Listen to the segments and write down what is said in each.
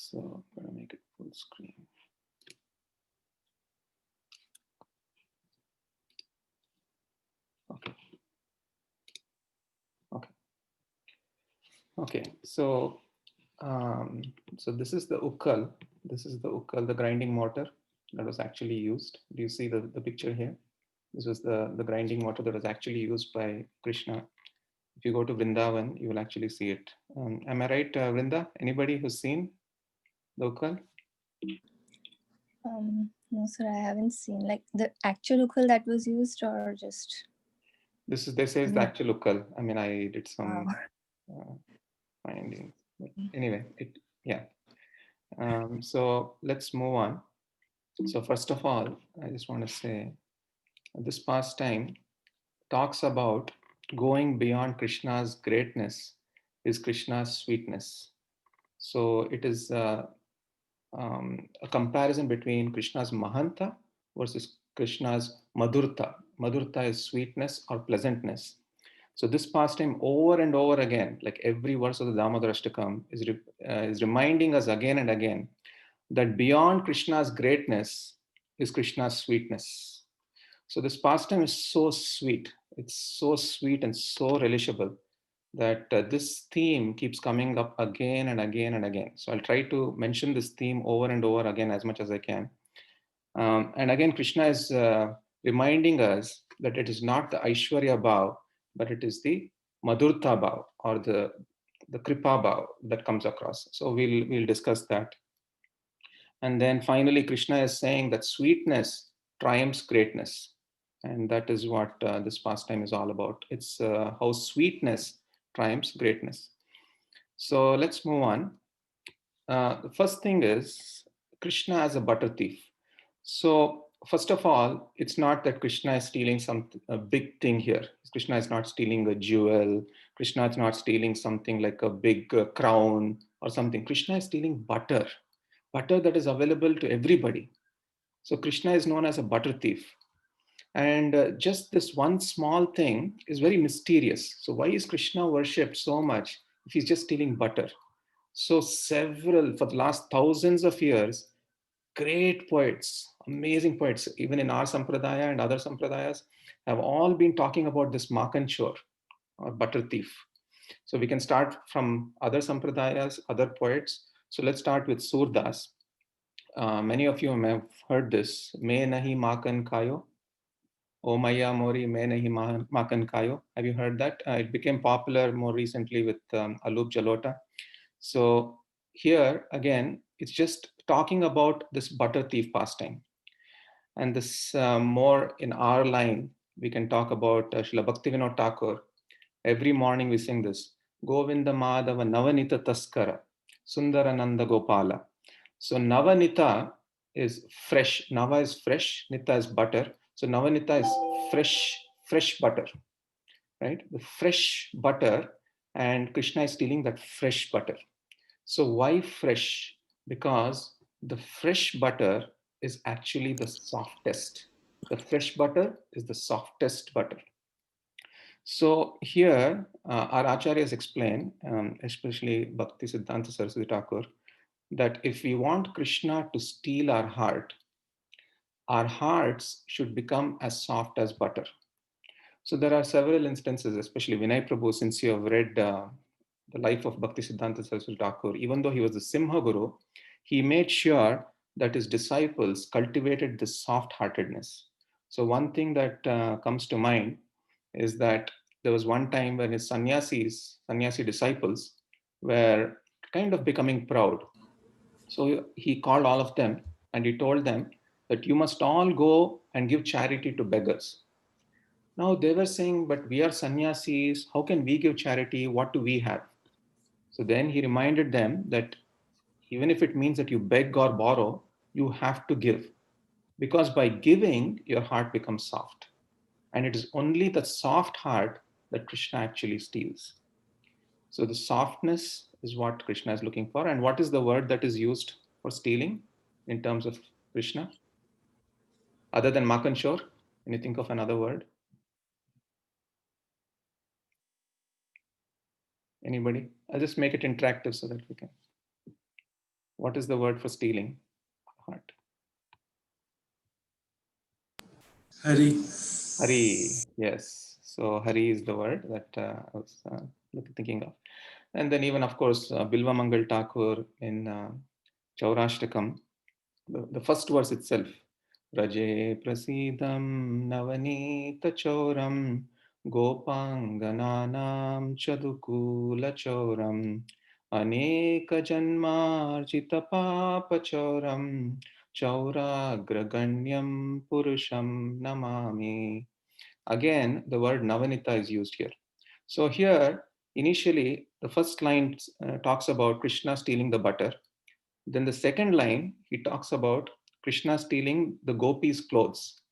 So I'm going to make it full screen. Okay. Okay. Okay. So this is the ukkal. This is the ukkal, the grinding mortar that was actually used. Do you see the picture here? This was the grinding mortar that was actually used by Krishna. If you go to Vrindavan, you will actually see it. Am I right, Vrinda? Anybody who's seen the ukkal? No, sir, I haven't seen like the actual ukkal that was used, or just. They say it's the actual ukkal. I mean, I did Wow. some findings. But anyway, yeah. So let's move on. So first of all, I just want to say this pastime talks about going beyond Krishna's greatness is Krishna's sweetness. So it is a comparison between Krishna's Mahanta versus Krishna's Madhurta. Madhurta is sweetness or pleasantness. So this pastime over and over again, like every verse of the Damodar Ashtakam, is reminding us again and again that beyond Krishna's greatness is Krishna's sweetness. So this pastime is so sweet. It's so sweet and so relishable that this theme keeps coming up again and again and again. So I'll try to mention this theme over and over again as much as I can. And again, Krishna is reminding us that it is not the Aishwarya Bhav, but it is the Madhurta Bhav or the Kripa Bhav that comes across. So we'll discuss that. And then finally, Krishna is saying that sweetness triumphs greatness. And that is what this pastime is all about. It's how sweetness triumphs greatness. So let's move on. The first thing is Krishna as a butter thief. So first of all, it's not that Krishna is stealing a big thing here. Krishna is not stealing a jewel. Krishna is not stealing something like a big crown or something. Krishna is stealing butter, butter that is available to everybody. So Krishna is known as a butter thief. And just this one small thing is very mysterious. So why is Krishna worshipped so much if he's just stealing butter? So for the last thousands of years, great poets, amazing poets, even in our sampradaya and other sampradayas, have all been talking about this makanchor or butter thief. So we can start from other sampradayas, other poets. So let's start with Surdas. Many of you may have heard this. Me nahi makan kayo. O Maya Mori Me Nahi Makan Kayo. Have you heard that? It became popular more recently with Alup Jalota. So here again, it's just talking about this butter thief pastime. And this more in our line, we can talk about Srila Bhaktivinoda Thakur. Every morning we sing this. Govinda Madhava Navanita Taskara Sundarananda Gopala. So Navanita is fresh. Nava is fresh. Nita is butter. So Navanita is fresh butter, right? The fresh butter, and Krishna is stealing that fresh butter. So why fresh? Because the fresh butter is actually the softest. The fresh butter is the softest butter. So here, our acharyas explain, especially Bhakti Siddhanta Saraswati Thakur, that if we want Krishna to steal our hearts should become as soft as butter. So there are several instances, especially Vinay Prabhu, since you have read the life of Bhakti Siddhanta Saraswati Thakur, even though he was the Simha Guru, he made sure that his disciples cultivated this soft-heartedness. So one thing that comes to mind is that there was one time when his sannyasi disciples were kind of becoming proud. So he called all of them and he told them that you must all go and give charity to beggars. Now they were saying, but we are sannyasis. How can we give charity? What do we have? So then he reminded them that even if it means that you beg or borrow, you have to give. Because by giving, your heart becomes soft. And it is only the soft heart that Krishna actually steals. So the softness is what Krishna is looking for. And what is the word that is used for stealing in terms of Krishna? Other than Makanshor, can you think of another word? Anybody? I'll just make it interactive so that we can. What is the word for stealing? Heart. Hari. Hari. Yes. So Hari is the word that I was thinking of. And then even, of course, Bilva Mangal Thakur in Chaurashtakam, the first verse itself, Raje prasidam navanita choram gopangananam chadukula choram aneka janmarjita papa choram chauragraganyam purusham namami. Again, the word navanita is used here. So here, initially, the first line talks about Krishna stealing the butter. Then the second line, he talks about Krishna stealing the gopis' clothes.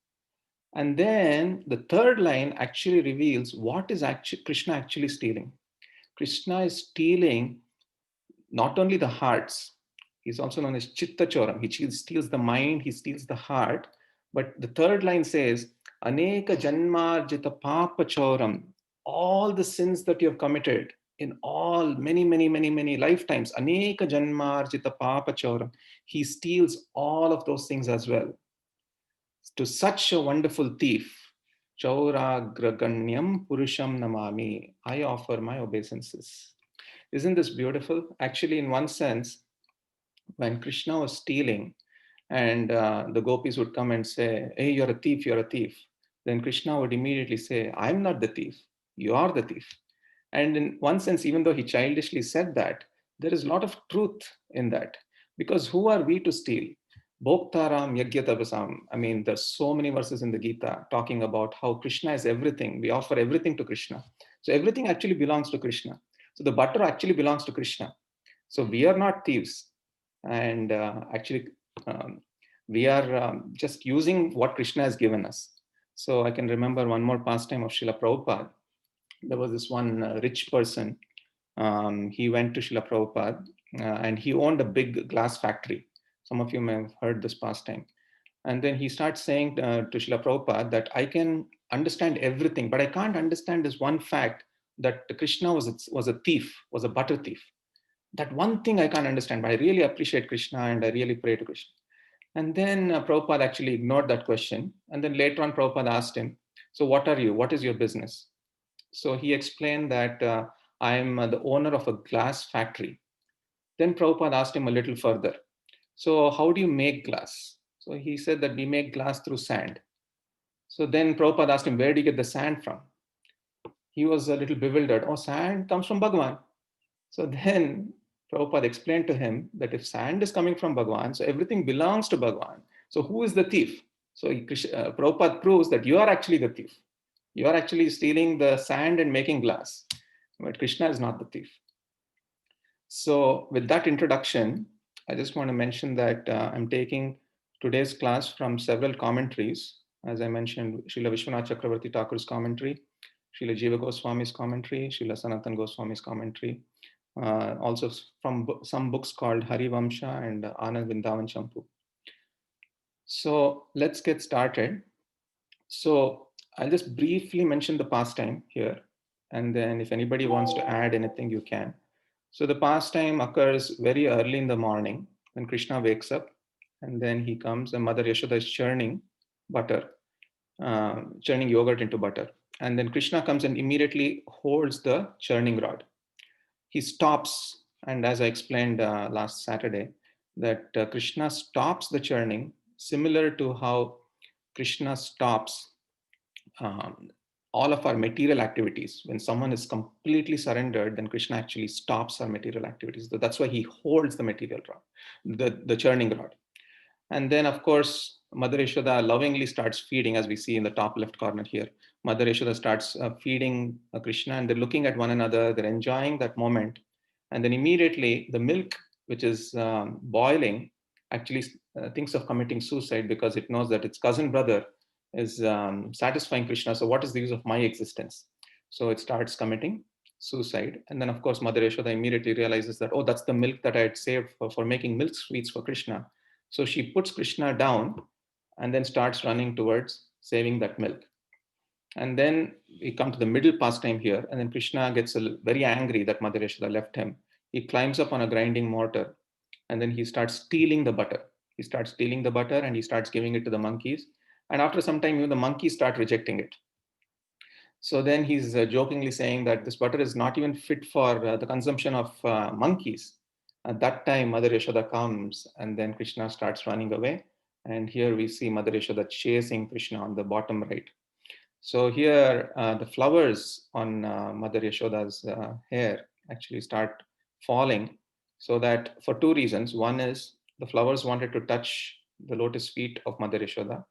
And then the third line actually reveals what is Krishna actually stealing. Krishna is stealing not only the hearts, he's also known as Chitta Choram. He steals the mind, he steals the heart. But the third line says, Aneka Janmarjita Papa Choram, all the sins that you have committed in all many lifetimes, Aneka Janmarjita Papa Choram, he steals all of those things as well. To such a wonderful thief, Chauragraganyam Purusham Namami, I offer my obeisances. Isn't this beautiful? Actually, in one sense, when Krishna was stealing, and the gopis would come and say, "Hey, you're a thief, you're a thief." Then Krishna would immediately say, "I'm not the thief, you are the thief." And in one sense, even though he childishly said that, there is a lot of truth in that. Because who are we to steal? Bhoktaram Yagyatavasam. I mean, there's so many verses in the Gita talking about how Krishna is everything. We offer everything to Krishna. So everything actually belongs to Krishna. So the butter actually belongs to Krishna. So we are not thieves. And actually, um, we are just using what Krishna has given us. So I can remember one more pastime of Srila Prabhupada. There was this one rich person. He went to Srila Prabhupada and he owned a big glass factory. Some of you may have heard this pastime. And then he starts saying to Srila Prabhupada that I can understand everything, but I can't understand this one fact that Krishna was a thief, was a butter thief. That one thing I can't understand, but I really appreciate Krishna and I really pray to Krishna. And then Prabhupada actually ignored that question. And then later on, Prabhupada asked him, "So what are you? What is your business?" So he explained that I'm the owner of a glass factory. Then Prabhupada asked him a little further, "So how do you make glass?" So he said that we make glass through sand. So then Prabhupada asked him, "Where do you get the sand from?" He was a little bewildered. "Oh, sand comes from Bhagwan." So then Prabhupada explained to him that if sand is coming from Bhagwan, so everything belongs to Bhagwan. So who is the thief? So Prabhupada proves that you are actually the thief. You are actually stealing the sand and making glass. But Krishna is not the thief. So with that introduction, I just want to mention that I'm taking today's class from several commentaries. As I mentioned, Srila Vishwanath Chakravarti Thakur's commentary, Srila Jiva Goswami's commentary, Srila Sanatan Goswami's commentary, also from some books called Hari Vamsha and Anand Vrindavan Champu. So let's get started. So I'll just briefly mention the pastime here. And then if anybody wants to add anything, you can. So the pastime occurs very early in the morning when Krishna wakes up. And then he comes and Mother Yashoda is churning butter, churning yogurt into butter. And then Krishna comes and immediately holds the churning rod. He stops. And as I explained last Saturday, that Krishna stops the churning, similar to how Krishna stops all of our material activities. When someone is completely surrendered, then Krishna actually stops our material activities. So that's why he holds the material rod, the churning rod. And then, of course, Mother Yashoda lovingly starts feeding, as we see in the top left corner here. Mother Yashoda starts feeding Krishna, and they're looking at one another. They're enjoying that moment. And then immediately, the milk, which is boiling, actually thinks of committing suicide because it knows that its cousin brother is satisfying Krishna. So, what is the use of my existence? So, it starts committing suicide. And then, of course, Mother Yashoda immediately realizes that, oh, that's the milk that I had saved for making milk sweets for Krishna. So she puts Krishna down and then starts running towards saving that milk. And then we come to the middle pastime here, and then Krishna gets very angry that Mother Yashoda left him. He climbs up on a grinding mortar and then he starts stealing the butter. He starts stealing the butter and he starts giving it to the monkeys. And after some time, the monkeys start rejecting it. So then he's jokingly saying that this butter is not even fit for the consumption of monkeys. At that time, Mother Yashoda comes, and then Krishna starts running away. And here we see Mother Yashoda chasing Krishna on the bottom right. So here, the flowers on Mother Yashoda's hair actually start falling. So that for two reasons. One is the flowers wanted to touch the lotus feet of Mother Yashoda.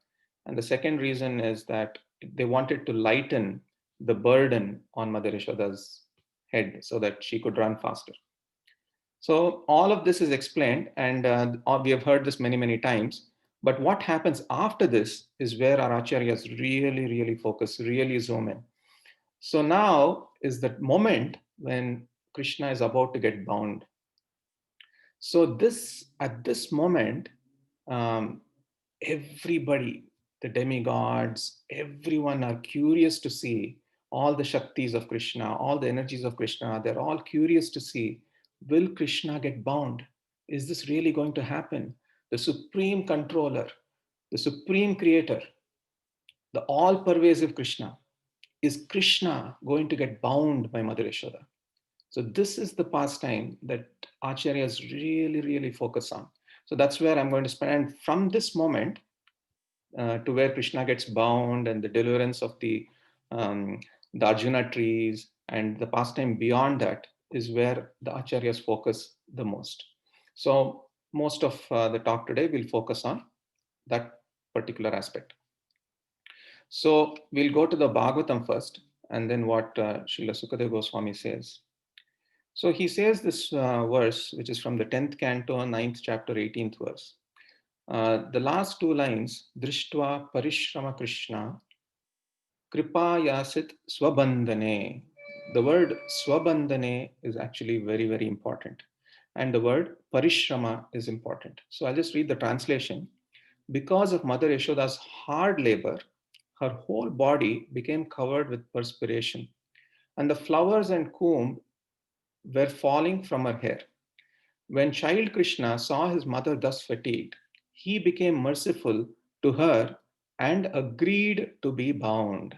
And the second reason is that they wanted to lighten the burden on Mother Yashoda's head so that she could run faster. So all of this is explained, and we have heard this many, many times. But what happens after this is where our acharyas really, really focus, really zoom in. So now is the moment when Krishna is about to get bound. So at this moment, um, everybody, the demigods, everyone are curious to see all the Shaktis of Krishna, all the energies of Krishna. They're all curious to see, will Krishna get bound? Is this really going to happen? The supreme controller, the supreme creator, the all pervasive Krishna, is Krishna going to get bound by Mother Yashoda? So this is the pastime that acharyas really, really focus on. So that's where I'm going to spend. And from this moment, to where Krishna gets bound and the deliverance of the Arjuna trees and the pastime beyond that is where the acharyas focus the most. So most of the talk today will focus on that particular aspect. So we'll go to the Bhagavatam first, and then what Srila Sukadeva Goswami says. So he says this verse, which is from the 10th canto, 9th chapter, 18th verse. The last two lines, Drishtva Parishrama Krishna, Kripa Yasit Swabandhane. The word Swabandhane is actually very, very important. And the word Parishrama is important. So I'll just read the translation. Because of Mother Yashoda's hard labor, her whole body became covered with perspiration, and the flowers and comb were falling from her hair. When child Krishna saw his mother thus fatigued, he became merciful to her and agreed to be bound.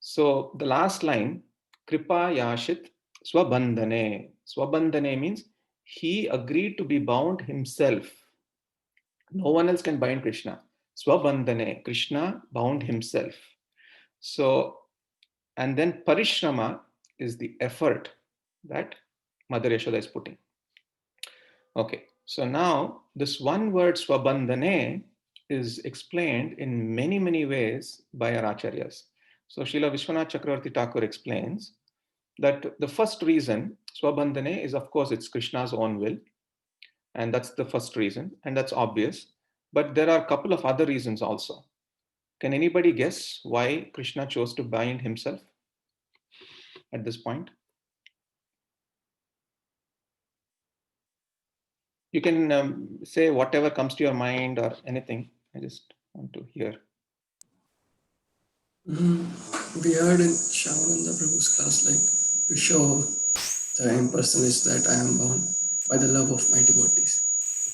So the last line, Kripa Yashit Swabandhane. Swabandhane means he agreed to be bound himself. No one else can bind Krishna. Swabandhane, Krishna bound himself. So, and then Parishrama is the effort that Mother Yashoda is putting. Okay, so now this one word Swabandhane is explained in many, many ways by our acharyas. So Srila Vishwanath Chakravarti Thakur explains that the first reason, Swabandhane, is of course it's Krishna's own will. And that's the first reason, and that's obvious. But there are a couple of other reasons also. Can anybody guess why Krishna chose to bind himself at this point? You can say whatever comes to your mind or anything. I just want to hear. We heard in Shamananda Prabhu's class, like, to show the impersonalist that I am bound by the love of my devotees.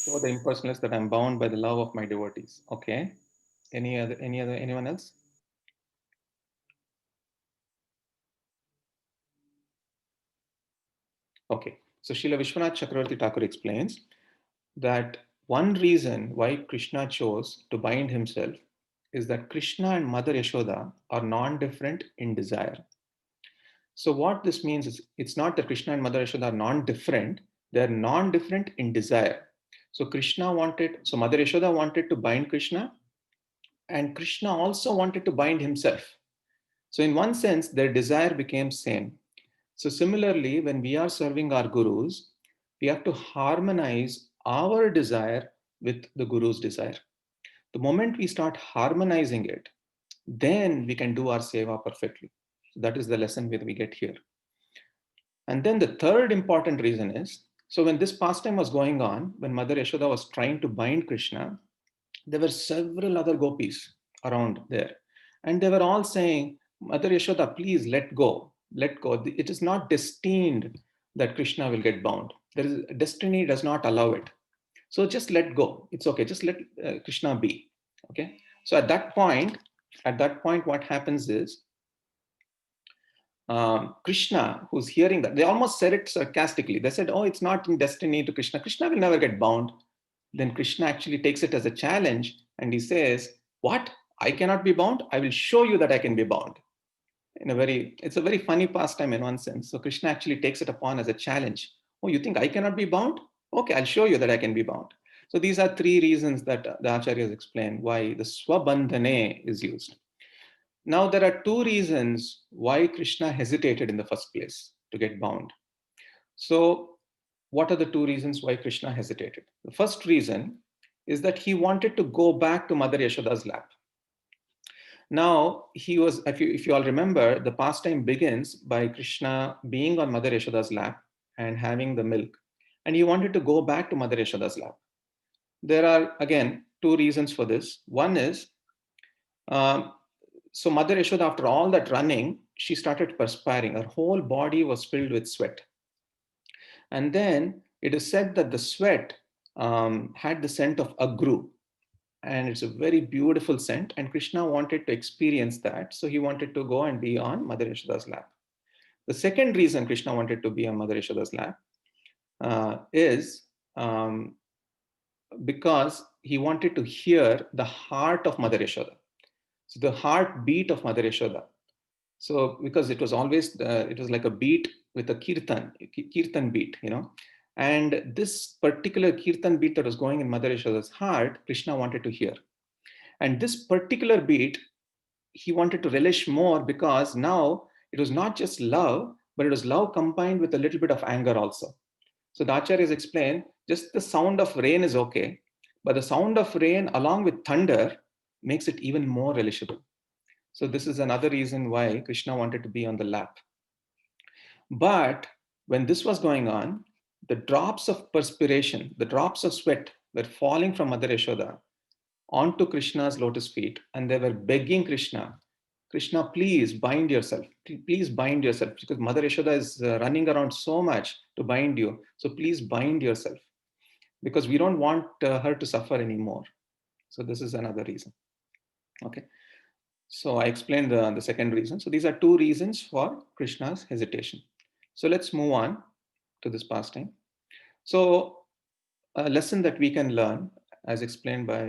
Show the impersonalist that I'm bound by the love of my devotees. Okay. Anyone else? Okay. So Srila Vishwanath Chakravarti Thakur explains that one reason why Krishna chose to bind himself is that Krishna and Mother Yashoda are non-different in desire. So what this means is it's not that Krishna and Mother Yashoda are non-different, they're non-different in desire. So Mother Yashoda wanted to bind Krishna, and Krishna also wanted to bind himself. So in one sense, their desire became same. So similarly, when we are serving our gurus, we have to harmonize our desire with the guru's desire. The moment we start harmonizing it, then we can do our seva perfectly. So that is the lesson that we get here. And then the third important reason is, so when this pastime was going on, when Mother Yashoda was trying to bind Krishna, there were several other gopis around there. And they were all saying, Mother Yashoda, please let go, let go. It is not destined that Krishna will get bound. Destiny does not allow it. So just let go. It's okay. Just let Krishna be. Okay. So at that point, what happens is Krishna, who's hearing that, they almost said it sarcastically. They said, "Oh, it's not in destiny to Krishna. Krishna will never get bound." Then Krishna actually takes it as a challenge and he says, "What? I cannot be bound? I will show you that I can be bound." It's a very funny pastime in one sense. So Krishna actually takes it upon as a challenge. "Oh, you think I cannot be bound? Okay, I'll show you that I can be bound." So these are three reasons that the acharyas explain why the swabandhane is used. Now there are two reasons why Krishna hesitated in the first place to get bound. So what are the two reasons why Krishna hesitated? The first reason is that he wanted to go back to Mother Yashoda's lap. Now, if you all remember, the pastime begins by Krishna being on Mother Yashoda's lap and having the milk. And he wanted to go back to Mother Yashoda's lap. There are, again, two reasons for this. One is, so Mother Yashoda, after all that running, she started perspiring. Her whole body was filled with sweat. And then it is said that the sweat had the scent of agru, and it's a very beautiful scent. And Krishna wanted to experience that, so he wanted to go and be on Mother Yashoda's lap. The second reason Krishna wanted to be on Mother Yashoda's lap is because he wanted to hear the heart of Mother Yashoda, so the heartbeat of Mother Yashoda. So because it was always it was like a beat with a kirtan beat, and this particular kirtan beat that was going in Mother Yashoda's heart, Krishna wanted to hear. And this particular beat, he wanted to relish more, because now it was not just love, but it was love combined with a little bit of anger also. So the acharyas explain, just the sound of rain is okay, but the sound of rain along with thunder makes it even more relishable. So this is another reason why Krishna wanted to be on the lap. But when this was going on, the drops of perspiration, the drops of sweat were falling from Mother Yashoda onto Krishna's lotus feet, and they were begging Krishna, "Krishna, please bind yourself. Please bind yourself, because Mother Yashoda is running around so much to bind you. So please bind yourself, because we don't want her to suffer anymore." So this is another reason. Okay. So I explained the second reason. So these are two reasons for Krishna's hesitation. So let's move on to this pastime. So a lesson that we can learn, as explained by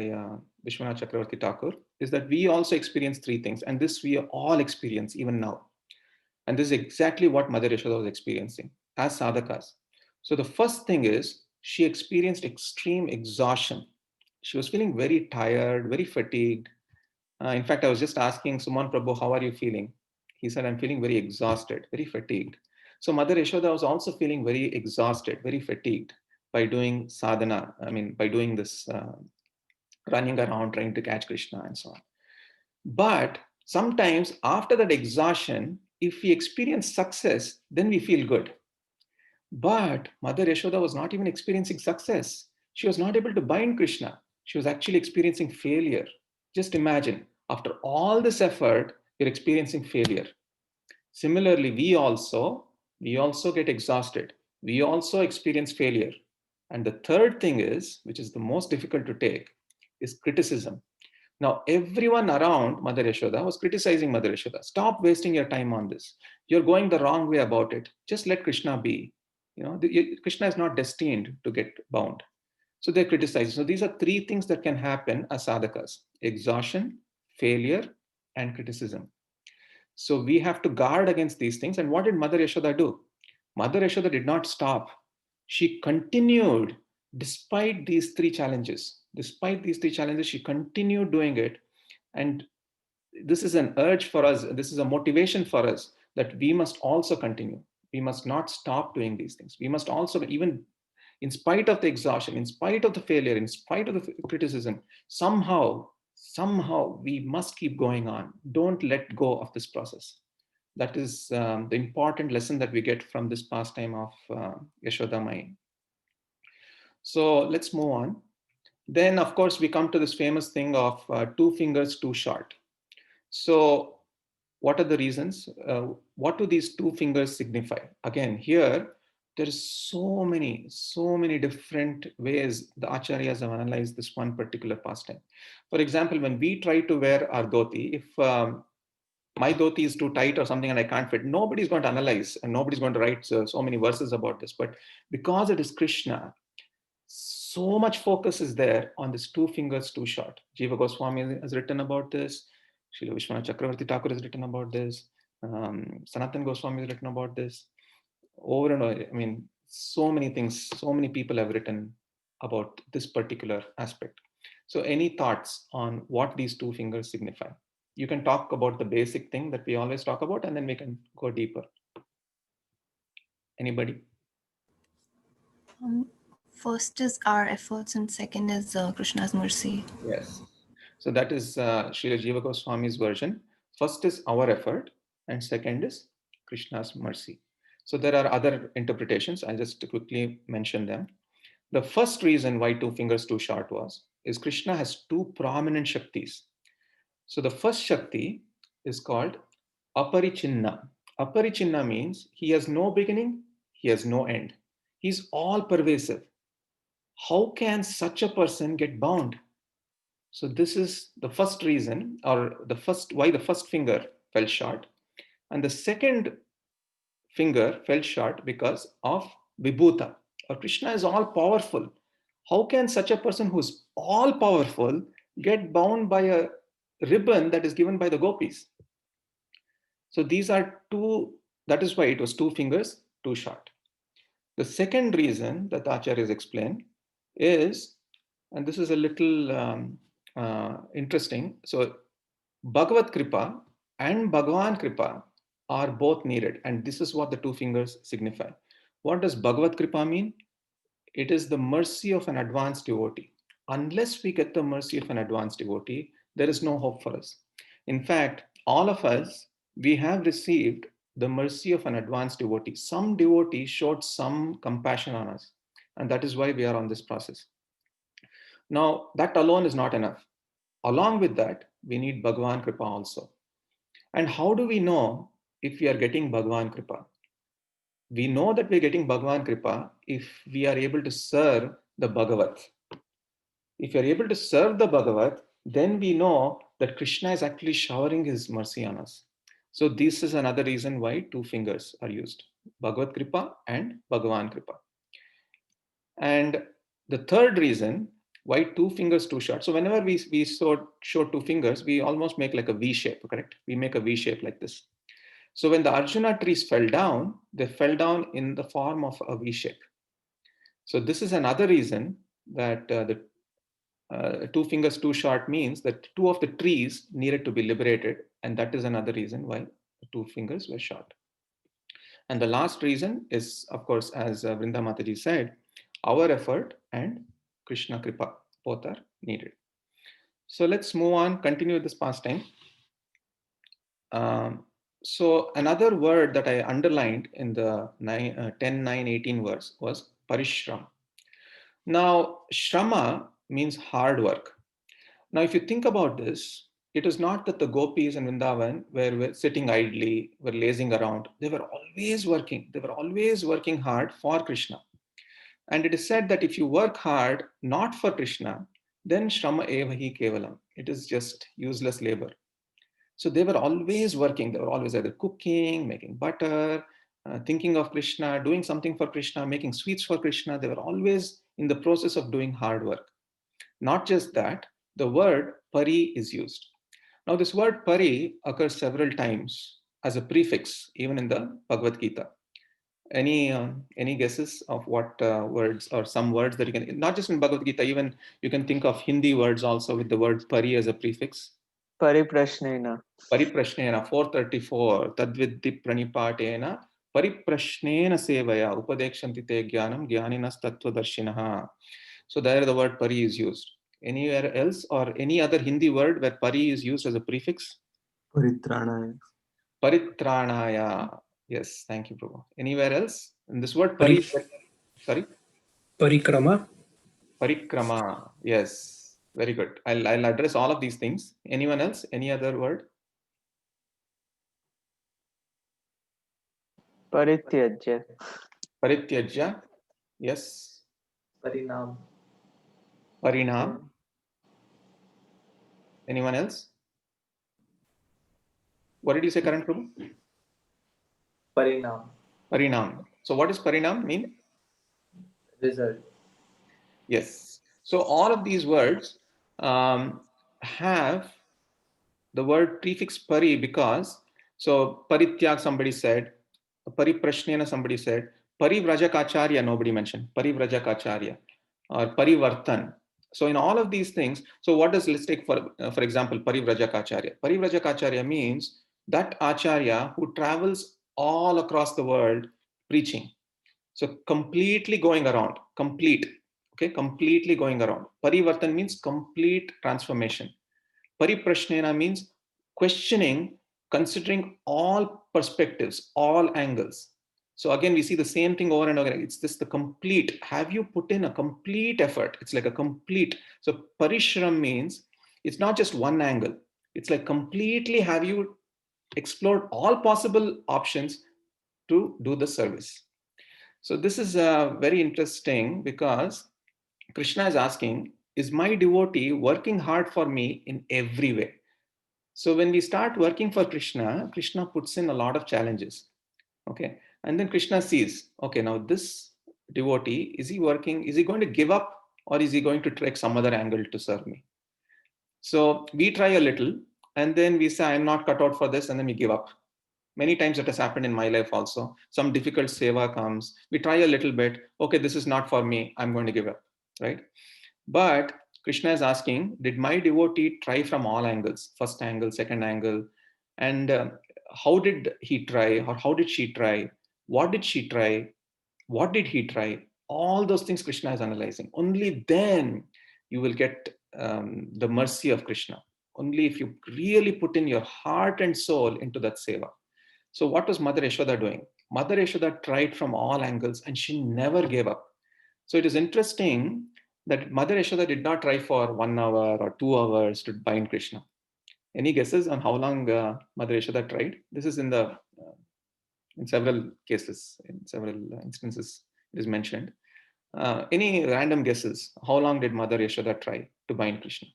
Vishwanath Chakravarti Thakur, is that we also experience three things, and this we all experience even now. And this is exactly what Mother Yashoda was experiencing as sadhakas. So the first thing is, she experienced extreme exhaustion. She was feeling very tired, very fatigued. In fact, I was just asking Suman Prabhu, "How are you feeling?" He said, "I'm feeling very exhausted, very fatigued." So Mother Yashoda was also feeling very exhausted, very fatigued by doing sadhana. I mean, by doing this running around trying to catch Krishna and so on. But sometimes after that exhaustion, if we experience success, then we feel good. But Mother Yashoda was not even experiencing success. She was not able to bind Krishna. She was actually experiencing failure. Just imagine, after all this effort, you're experiencing failure. Similarly, we also get exhausted. We also experience failure. And the third thing is, which is the most difficult to take, is criticism. Now, everyone around Mother Yashoda was criticizing Mother Yashoda. "Stop wasting your time on this. You're going the wrong way about it. Just let Krishna be. Krishna is not destined to get bound." So they're criticizing. So these are three things that can happen as sadhakas: exhaustion, failure, and criticism. So we have to guard against these things. And what did Mother Yashoda do? Mother Yashoda did not stop. She continued despite these three challenges. Despite these three challenges, she continued doing it. And this is an urge for us. This is a motivation for us that we must also continue. We must not stop doing these things. We must also, even in spite of the exhaustion, in spite of the failure, in spite of the criticism, somehow we must keep going on. Don't let go of this process. That is the important lesson that we get from this pastime of Yashoda Mai. So let's move on. Then, of course, we come to this famous thing of two fingers too short. So what are the reasons? What do these two fingers signify? Again, here, There is so many different ways the acharyas have analyzed this one particular pastime. For example, when we try to wear our dhoti, if my dhoti is too tight or something and I can't fit, nobody's going to analyze and nobody's going to write so many verses about this. But because it is Krishna, so much focus is there on this two fingers too short. Jiva Goswami has written about this. Srila Vishwanath Chakravarti Thakur has written about this. Sanatan Goswami has written about this. Over and over, I mean, so many things, so many people have written about this particular aspect. So any thoughts on what these two fingers signify? You can talk about the basic thing that we always talk about, and then we can go deeper. Anybody? First is our efforts, and second is Krishna's mercy. Yes. So that is Srila Jiva Goswami's version. First is our effort, and second is Krishna's mercy. So there are other interpretations. I'll just quickly mention them. The first reason why two fingers too short is Krishna has two prominent Shaktis. So the first Shakti is called Aparichinna. Aparichinna means he has no beginning, he has no end. He's all pervasive. How can such a person get bound? So this is the first reason, or the first why the first finger fell short, and the second finger fell short because of Vibhuta. Or Krishna is all powerful. How can such a person who's all powerful get bound by a ribbon that is given by the gopis? So these are two. That is why it was two fingers too short. The second reason that the acharyas explain is, and this is a little interesting. So Bhagavad Kripa and Bhagavan Kripa are both needed, and this is what the two fingers signify. What does Bhagavad Kripa mean? It is the mercy of an advanced devotee. Unless we get the mercy of an advanced devotee, there is no hope for us. In fact, all of us, we have received the mercy of an advanced devotee. Some devotee showed some compassion on us, and that is why we are on this process. Now, that alone is not enough. Along with that, we need Bhagavan Kripa also. And how do we know if we are getting Bhagavan Kripa? We know that we're getting Bhagavan Kripa if we are able to serve the Bhagavat. If you're able to serve the Bhagavat, then we know that Krishna is actually showering his mercy on us. So this is another reason why two fingers are used, Bhagavad Kripa and Bhagavan Kripa. And the third reason why two fingers too short. So whenever we show two fingers, we almost make like a V shape, correct? We make a V shape like this. So when the Arjuna trees fell down, they fell down in the form of a V shape. So this is another reason that the two fingers too short means that two of the trees needed to be liberated, and that is another reason why the two fingers were short. And the last reason is, of course, as Vrinda Mataji said, our effort and Krishna Kripa, both are needed. So let's move on, continue this pastime. So another word that I underlined in the 10, 9, 18 verse was parishram. Now, shrama means hard work. Now, if you think about this, it is not that the gopis in Vrindavan were sitting idly, were lazing around. They were always working. They were always working hard for Krishna. And it is said that if you work hard not for Krishna, then shrama eva hi kevalam. It is just useless labor. So they were always working. They were always either cooking, making butter, thinking of Krishna, doing something for Krishna, making sweets for Krishna. They were always in the process of doing hard work. Not just that, the word pari is used. Now, this word pari occurs several times as a prefix, even in the Bhagavad Gita. Any guesses of what words or some words that you can, not just in Bhagavad Gita, even you can think of Hindi words also with the word pari as a prefix. Pariprashnena. Pariprashnena, 434, tadviddi pranipatena, pariprashnena sevaya, upadekshanti te jnanam, jnaninas tattvadarshinaha. So there the word pari is used. Anywhere else or any other Hindi word where pari is used as a prefix? Paritranaya. Paritranaya. Yes, thank you, Prabhu. Anywhere else? And this word pari, sorry? Parikrama. Parikrama. Yes, very good. I'll address all of these things. Anyone else? Any other word? Parityajya. Parityajya. Yes. Parinam. Parinam. Anyone else? What did you say, Karan Prabhu? Parinam. Parinam. So what does Parinam mean? Result. Yes. So all of these words have the word prefix pari because, so parityag somebody said, pariprashnena somebody said, parivrajakacharya nobody mentioned, parivrajakacharya or parivartan. So in all of these things, so what does, let's take for example, parivrajakacharya. Parivrajakacharya means that acharya who travels all across the world preaching. So completely going around, complete, okay, completely going around. Parivartan means complete transformation. Pariprashnena means questioning, considering all perspectives, all angles. So again, we see the same thing over and over again. It's this the complete. Have you put in a complete effort? It's like a complete. So parishram means it's not just one angle. It's like completely have you explored all possible options to do the service. So this is very interesting because Krishna is asking, is my devotee working hard for me in every way? So when we start working for Krishna, Krishna puts in a lot of challenges. Okay. And then Krishna sees, okay, now this devotee, is he working? Is he going to give up or is he going to take some other angle to serve me? So we try a little and then we say, I'm not cut out for this, and then we give up. Many times it has happened in my life also. Some difficult seva comes. We try a little bit. Okay, this is not for me. I'm going to give up, right? But Krishna is asking, did my devotee try from all angles? First angle, second angle. And how did he try or how did she try? What did she try? What did he try? All those things Krishna is analyzing. Only then you will get the mercy of Krishna. Only if you really put in your heart and soul into that seva. So what was Mother Yashoda doing? Mother Yashoda tried from all angles and she never gave up. So it is interesting that Mother Yashoda did not try for 1 hour or 2 hours to bind Krishna. Any guesses on how long Mother Yashoda tried? This is in several cases, in several instances it is mentioned. Any random guesses? How long did Mother Yashoda try to bind Krishna?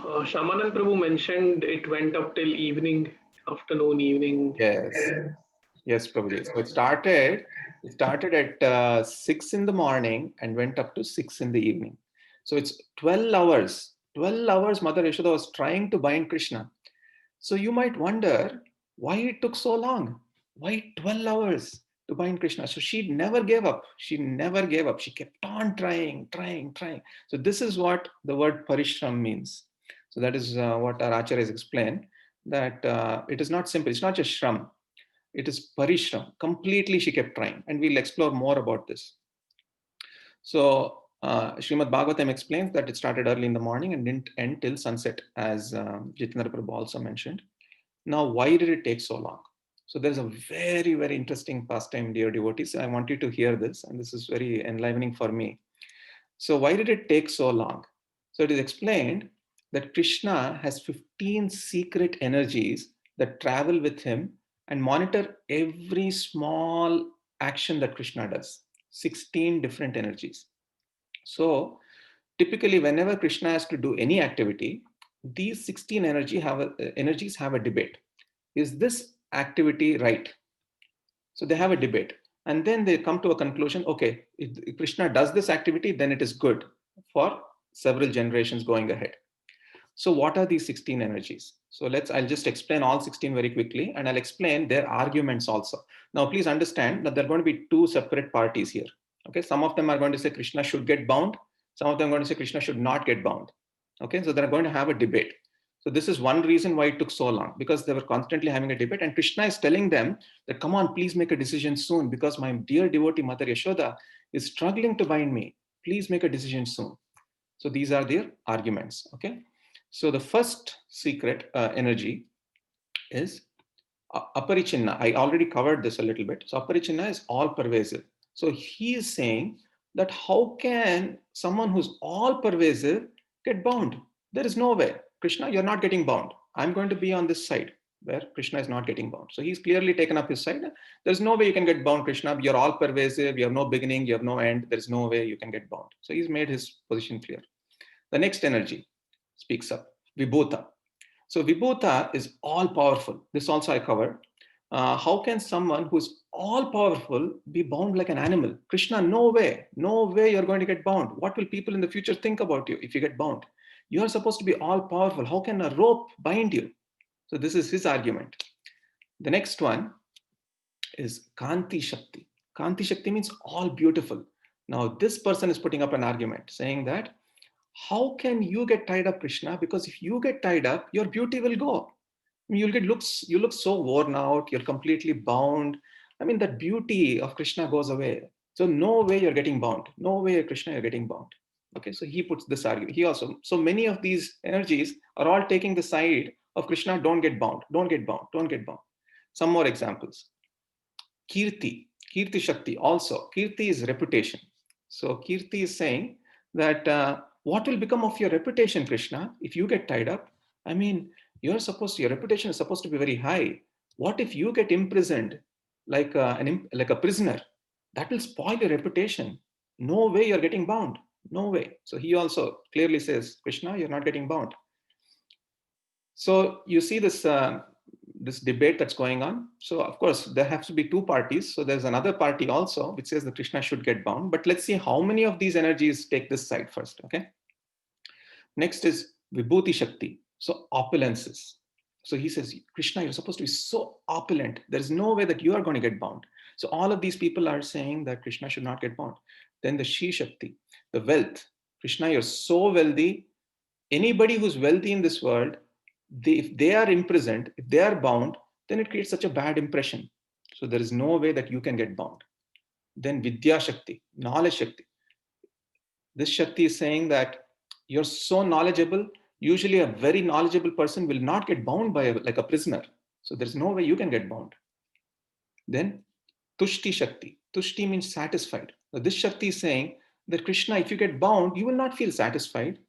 Shamanand Prabhu mentioned it went up till evening, afternoon, evening. Yes. Yes, Prabhuji. So it started at 6 in the morning and went up to 6 in the evening. So it's 12 hours. 12 hours Mother Yashoda was trying to bind Krishna. So you might wonder why it took so long. Why 12 hours to bind Krishna? So she never gave up. She never gave up. She kept on trying. So this is what the word parishram means. So that is what our acharyas explain, that it is not simple. It's not just shram. It is parishram. Completely she kept trying. And we'll explore more about this. So Srimad Bhagavatam explains that it started early in the morning and didn't end till sunset, as Jitendra Prabhu also mentioned. Now, why did it take so long? So there's a very, very interesting pastime, dear devotees. I want you to hear this, and this is very enlivening for me. So why did it take so long? So it is explained that Krishna has 15 secret energies that travel with him and monitor every small action that Krishna does. 16 different energies. So typically, whenever Krishna has to do any activity, these 16 energies have a debate. Is this activity right? So they have a debate. And then they come to a conclusion, okay, if Krishna does this activity, then it is good for several generations going ahead. So what are these 16 energies? So I'll just explain all 16 very quickly, and I'll explain their arguments also. Now, please understand that there are going to be two separate parties here. Okay, some of them are going to say Krishna should get bound. Some of them are going to say Krishna should not get bound. Okay, so they're going to have a debate. So this is one reason why it took so long, because they were constantly having a debate, and Krishna is telling them that, come on, please make a decision soon, because my dear devotee Mother Yashoda is struggling to bind me. Please make a decision soon. So these are their arguments. Okay. So the first secret energy is aparichinna. I already covered this a little bit. So aparichinna is all pervasive. So he is saying that how can someone who's all pervasive get bound? There is no way. Krishna, you're not getting bound. I'm going to be on this side. where Krishna is not getting bound. So he's clearly taken up his side. There's no way you can get bound, Krishna. You're all pervasive. You have no beginning. You have no end. There's no way you can get bound. So he's made his position clear. The next energy speaks up, Vibhuta. So Vibhuta is all powerful. This also I covered. How can someone who's all powerful be bound like an animal? Krishna, no way you're going to get bound. What will people in the future think about you if you get bound? You are supposed to be all powerful. How can a rope bind you? So this is his argument. The next one is Kanti Shakti. Kanti Shakti means all beautiful. Now this person is putting up an argument saying that how can you get tied up, Krishna? Because if you get tied up, your beauty will go. I mean, you look so worn out, you're completely bound. I mean, that beauty of Krishna goes away. So no way you're getting bound. No way, Krishna, you're getting bound. Okay, so he puts this argument. He also, so many of these energies are all taking the side of Krishna, don't get bound, don't get bound, don't get bound. Some more examples. Kirti Shakti also. Kirti is reputation. So Kirti is saying that what will become of your reputation, Krishna, if you get tied up? I mean, your reputation is supposed to be very high. What if you get imprisoned like a prisoner? That will spoil your reputation. No way you're getting bound. No way. So he also clearly says, Krishna, you're not getting bound. So you see this debate that's going on. So of course, there has to be two parties. So there's another party also which says that Krishna should get bound. But let's see how many of these energies take this side first. Okay. Next is Vibhuti Shakti. So opulences. So he says, Krishna, you're supposed to be so opulent. There's no way that you are going to get bound. So all of these people are saying that Krishna should not get bound. Then the Shri Shakti, the wealth. Krishna, you're so wealthy. Anybody who's wealthy in this world, if they are imprisoned, if they are bound, then it creates such a bad impression. So there is no way that you can get bound. Then Vidya Shakti, knowledge Shakti. This Shakti is saying that you're so knowledgeable. Usually a very knowledgeable person will not get bound by like a prisoner. So there's no way you can get bound. Then Tushti Shakti. Tushti means satisfied. Now this Shakti is saying that Krishna, if you get bound, you will not feel satisfied.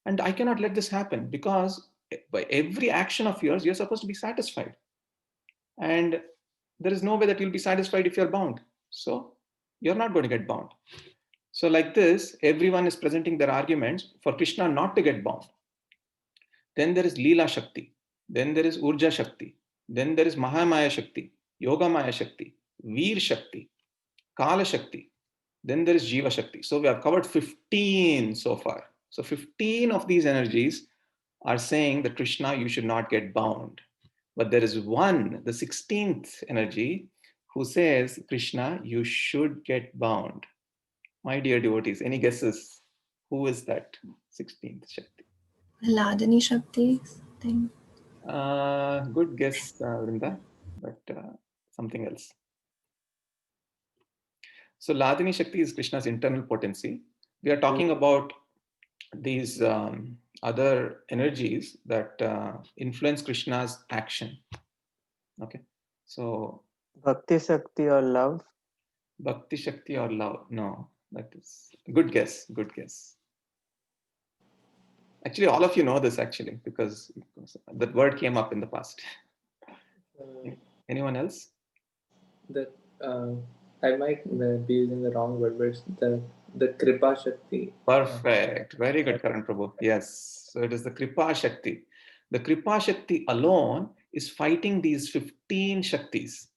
And I cannot let this happen because by every action of yours, you're supposed to be satisfied. And there is no way that you'll be satisfied if you're bound. So you're not going to get bound. So like this, everyone is presenting their arguments for Krishna not to get bound. Then there is Leela Shakti. Then there is Urja Shakti. Then there is Mahamaya Shakti, Yoga Maya Shakti, Veer Shakti, Kala Shakti. Then there is Jiva Shakti. So we have covered 15 so far. So 15 of these energies are saying that Krishna, you should not get bound. But there is one, the 16th energy, who says, Krishna, you should get bound. My dear devotees, any guesses? Who is that 16th Shakti? Ladini Shakti thing. Good guess, Vrinda, but something else. So Ladini Shakti is Krishna's internal potency. We are talking about these other energies that influence Krishna's action. Okay, so Bhakti Shakti or love? Bhakti Shakti or love? No, that is good guess. Good guess. Actually, all of you know this actually because that word came up in the past. Anyone else? That I might be using the wrong word, but it's the Kripa Shakti. Perfect. Very good, Karan Prabhu. Yes. So it is the Kripa Shakti. The Kripa Shakti alone is fighting these 15 Shaktis.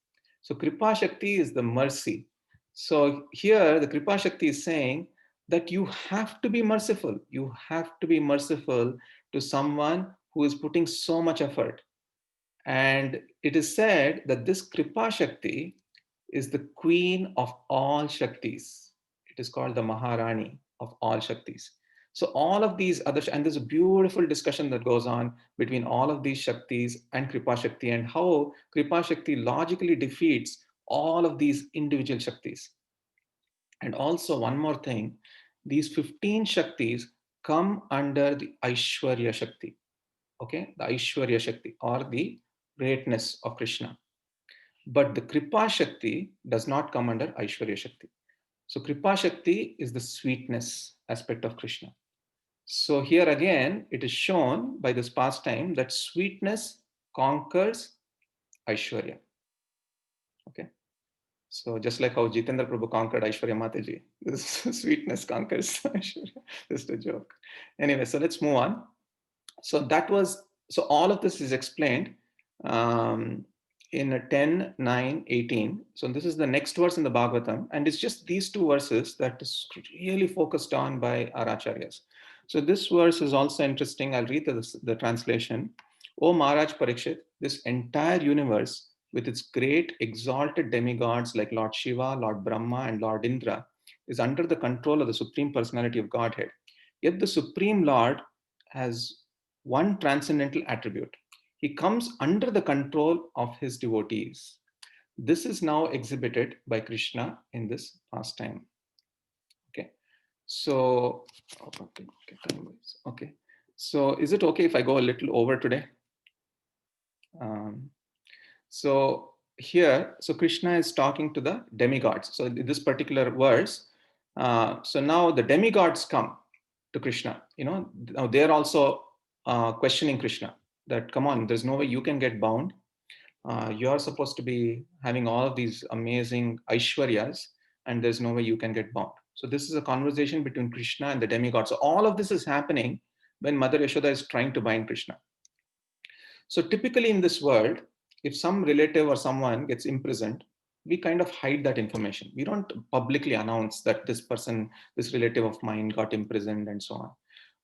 So Kripa Shakti is the mercy. So here the Kripa Shakti is saying that you have to be merciful. You have to be merciful to someone who is putting so much effort. And it is said that this Kripa Shakti is the queen of all Shaktis. It is called the Maharani of all Shaktis. So all of these other, and there's a beautiful discussion that goes on between all of these Shaktis and Kripa Shakti and how Kripa Shakti logically defeats all of these individual Shaktis. And also one more thing, these 15 Shaktis come under the Aishwarya Shakti. Okay, the Aishwarya Shakti or the greatness of Krishna. But the Kripa Shakti does not come under Aishwarya Shakti. So Kripa Shakti is the sweetness aspect of Krishna. So here again, it is shown by this pastime that sweetness conquers Aishwarya. Okay. So just like how Jitendra Prabhu conquered Aishwarya Mataji, this sweetness conquers Aishwarya. Just a joke. Anyway, so let's move on. So all of this is explained in 10, 9, 18. So this is the next verse in the Bhagavatam, and it's just these two verses that is really focused on by our acharyas. So this verse is also interesting. I'll read the translation. O Maharaj Parikshit, this entire universe with its great exalted demigods like Lord Shiva, Lord Brahma, and Lord Indra is under the control of the Supreme Personality of Godhead. Yet the Supreme Lord has one transcendental attribute. He comes under the control of his devotees. This is now exhibited by Krishna in this pastime. Okay. So, okay. So is it okay if I go a little over today? So here, so Krishna is talking to the demigods. So in this particular verse, so now the demigods come to Krishna. Now they're also questioning Krishna that, come on, there's no way you can get bound. You're supposed to be having all of these amazing Aishwaryas, and there's no way you can get bound. So this is a conversation between Krishna and the demigods. So all of this is happening when Mother Yashoda is trying to bind Krishna. So typically in this world, if some relative or someone gets imprisoned, we kind of hide that information. We don't publicly announce that this person, this relative of mine got imprisoned and so on.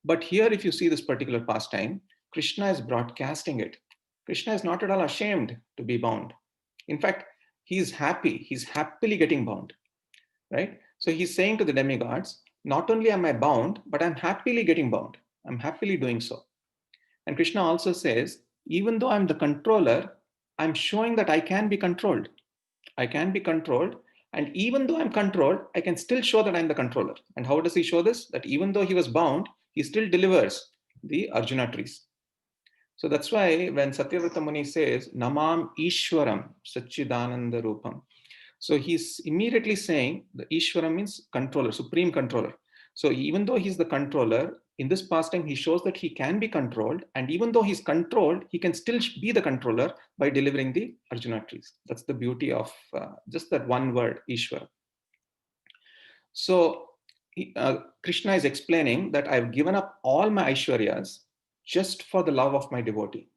But here, if you see this particular pastime, Krishna is broadcasting it. Krishna is not at all ashamed to be bound. In fact, he's happy. He's happily getting bound, right? So he's saying to the demigods, not only am I bound, but I'm happily getting bound. I'm happily doing so. And Krishna also says, even though I'm the controller, I'm showing that I can be controlled. I can be controlled. And even though I'm controlled, I can still show that I'm the controller. And how does he show this? That even though he was bound, he still delivers the Arjuna trees. So that's why when Satyavrata Muni says, Namam Ishwaram Satchidananda Rupam. So he's immediately saying the Ishwaram means controller, supreme controller. So even though he's the controller, in this pastime, he shows that he can be controlled. And even though he's controlled, he can still be the controller by delivering the Arjuna trees. That's the beauty of just that one word, Ishwara. So Krishna is explaining that I've given up all my Aishwaryas just for the love of my devotee.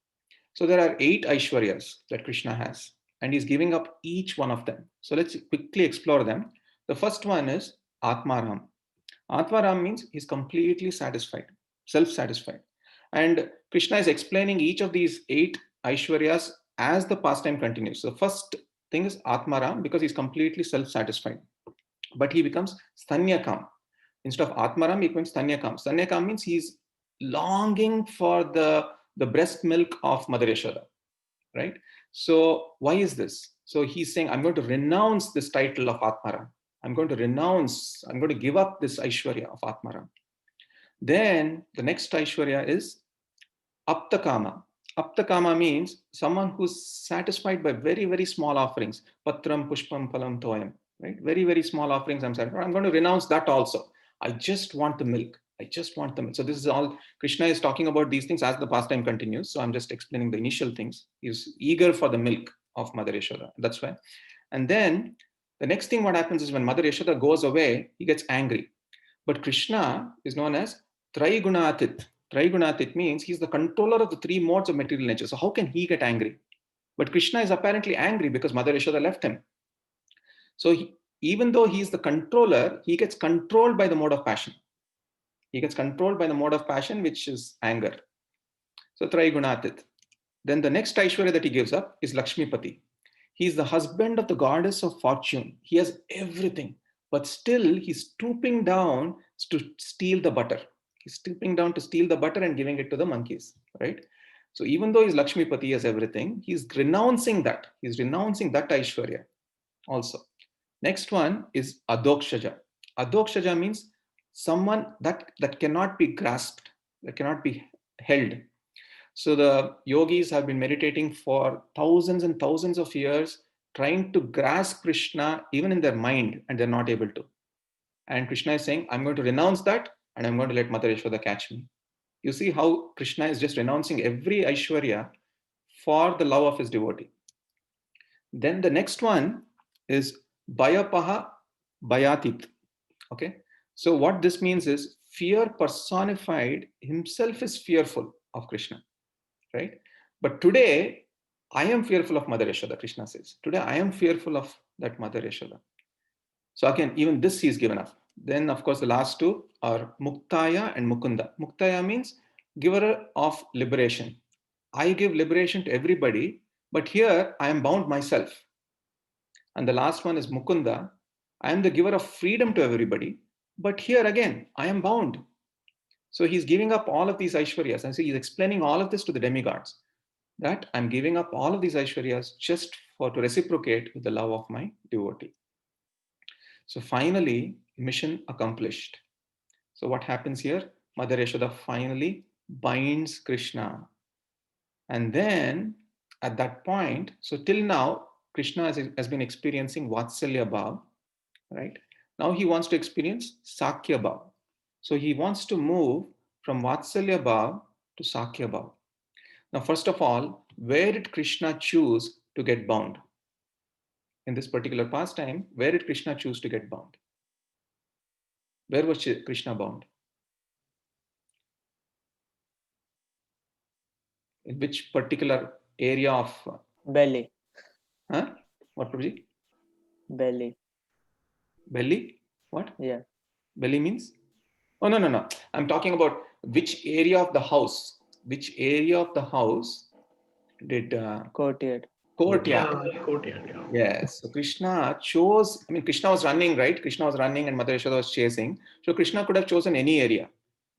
So there are 8 Aishwaryas that Krishna has, and he's giving up each one of them. So let's quickly explore them. The first one is Atmaram. Atmaram means he's completely satisfied, self-satisfied. And Krishna is explaining each of these 8 Aishwaryas as the pastime continues. So the first thing is Atmaram because he's completely self-satisfied. But he becomes Stanyakam. Instead of Atmaram, he becomes Stanyakam. Stanyakam means he's longing for the breast milk of Mother Yashoda, right? So why is this? So he's saying, I'm going to renounce this title of Atmaram. I'm going to give up this Aishwarya of Atmaram. Then the next Aishwarya is Aptakama. Aptakama means someone who's satisfied by very, very small offerings. Patram, Pushpam, Palam, Toyam. Right? Very, very small offerings. I'm going to renounce that also. I just want the milk. I just want the milk. So this is all, Krishna is talking about these things as the pastime continues. So I'm just explaining the initial things. He's eager for the milk of Mother Yashoda. That's why. And then the next thing what happens is when Mother Yashoda goes away, he gets angry. But Krishna is known as Traigunatit. Traigunatit means he's the controller of the 3 modes of material nature. So how can he get angry? But Krishna is apparently angry because Mother Yashoda left him. So even though he's the controller, he gets controlled by the mode of passion. He gets controlled by the mode of passion, which is anger. So Traigunatit. Then the next Aishwarya that he gives up is Lakshmipati. He's the husband of the goddess of fortune. He has everything, but still he's stooping down to steal the butter. He's stooping down to steal the butter and giving it to the monkeys, right? So even though he's Lakshmipati, he has everything, he's renouncing that. He's renouncing that Aishwarya also. Next one is Adokshaja. Adokshaja means someone that cannot be grasped, that cannot be held. So the yogis have been meditating for thousands and thousands of years, trying to grasp Krishna even in their mind, and they're not able to. And Krishna is saying, I'm going to renounce that, and I'm going to let Mother Yashoda catch me. You see how Krishna is just renouncing every Aishwarya for the love of his devotee. Then the next one is Bayapaha Bayatit. Okay. So what this means is fear personified himself is fearful of Krishna, right? But today I am fearful of Mother Yashoda, Krishna says. Today I am fearful of that Mother Yashoda. So again, even this he's given up. Then of course the last two are Muktaya and Mukunda. Muktaya means giver of liberation. I give liberation to everybody, but here I am bound myself. And the last one is Mukunda. I am the giver of freedom to everybody, but here again I am bound. So he's giving up all of these Aishwaryas. And so he's explaining all of this to the demigods, that I'm giving up all of these Aishwaryas just to reciprocate with the love of my devotee. So finally, mission accomplished. So what happens here? Mother Yashoda finally binds Krishna. And then at that point, so till now, Krishna has been experiencing Vatsalya Bhav, right? Now he wants to experience Sakya Bhav. So he wants to move from Vatsalya Bhav to Sakya Bhav. Now, first of all, where did Krishna choose to get bound? In this particular pastime, where did Krishna choose to get bound? Where was Krishna bound? In which particular area of Belly. what, Prabhuji? Belly. Belly? What? Yeah. Belly means? Oh, no. I'm talking about which area of the house. Which area of the house did Courtyard. courtyard? Yeah, courtyard. Yeah. Yes. So Krishna chose, Krishna was running, right? Krishna was running and Mother Yashoda was chasing. So Krishna could have chosen any area.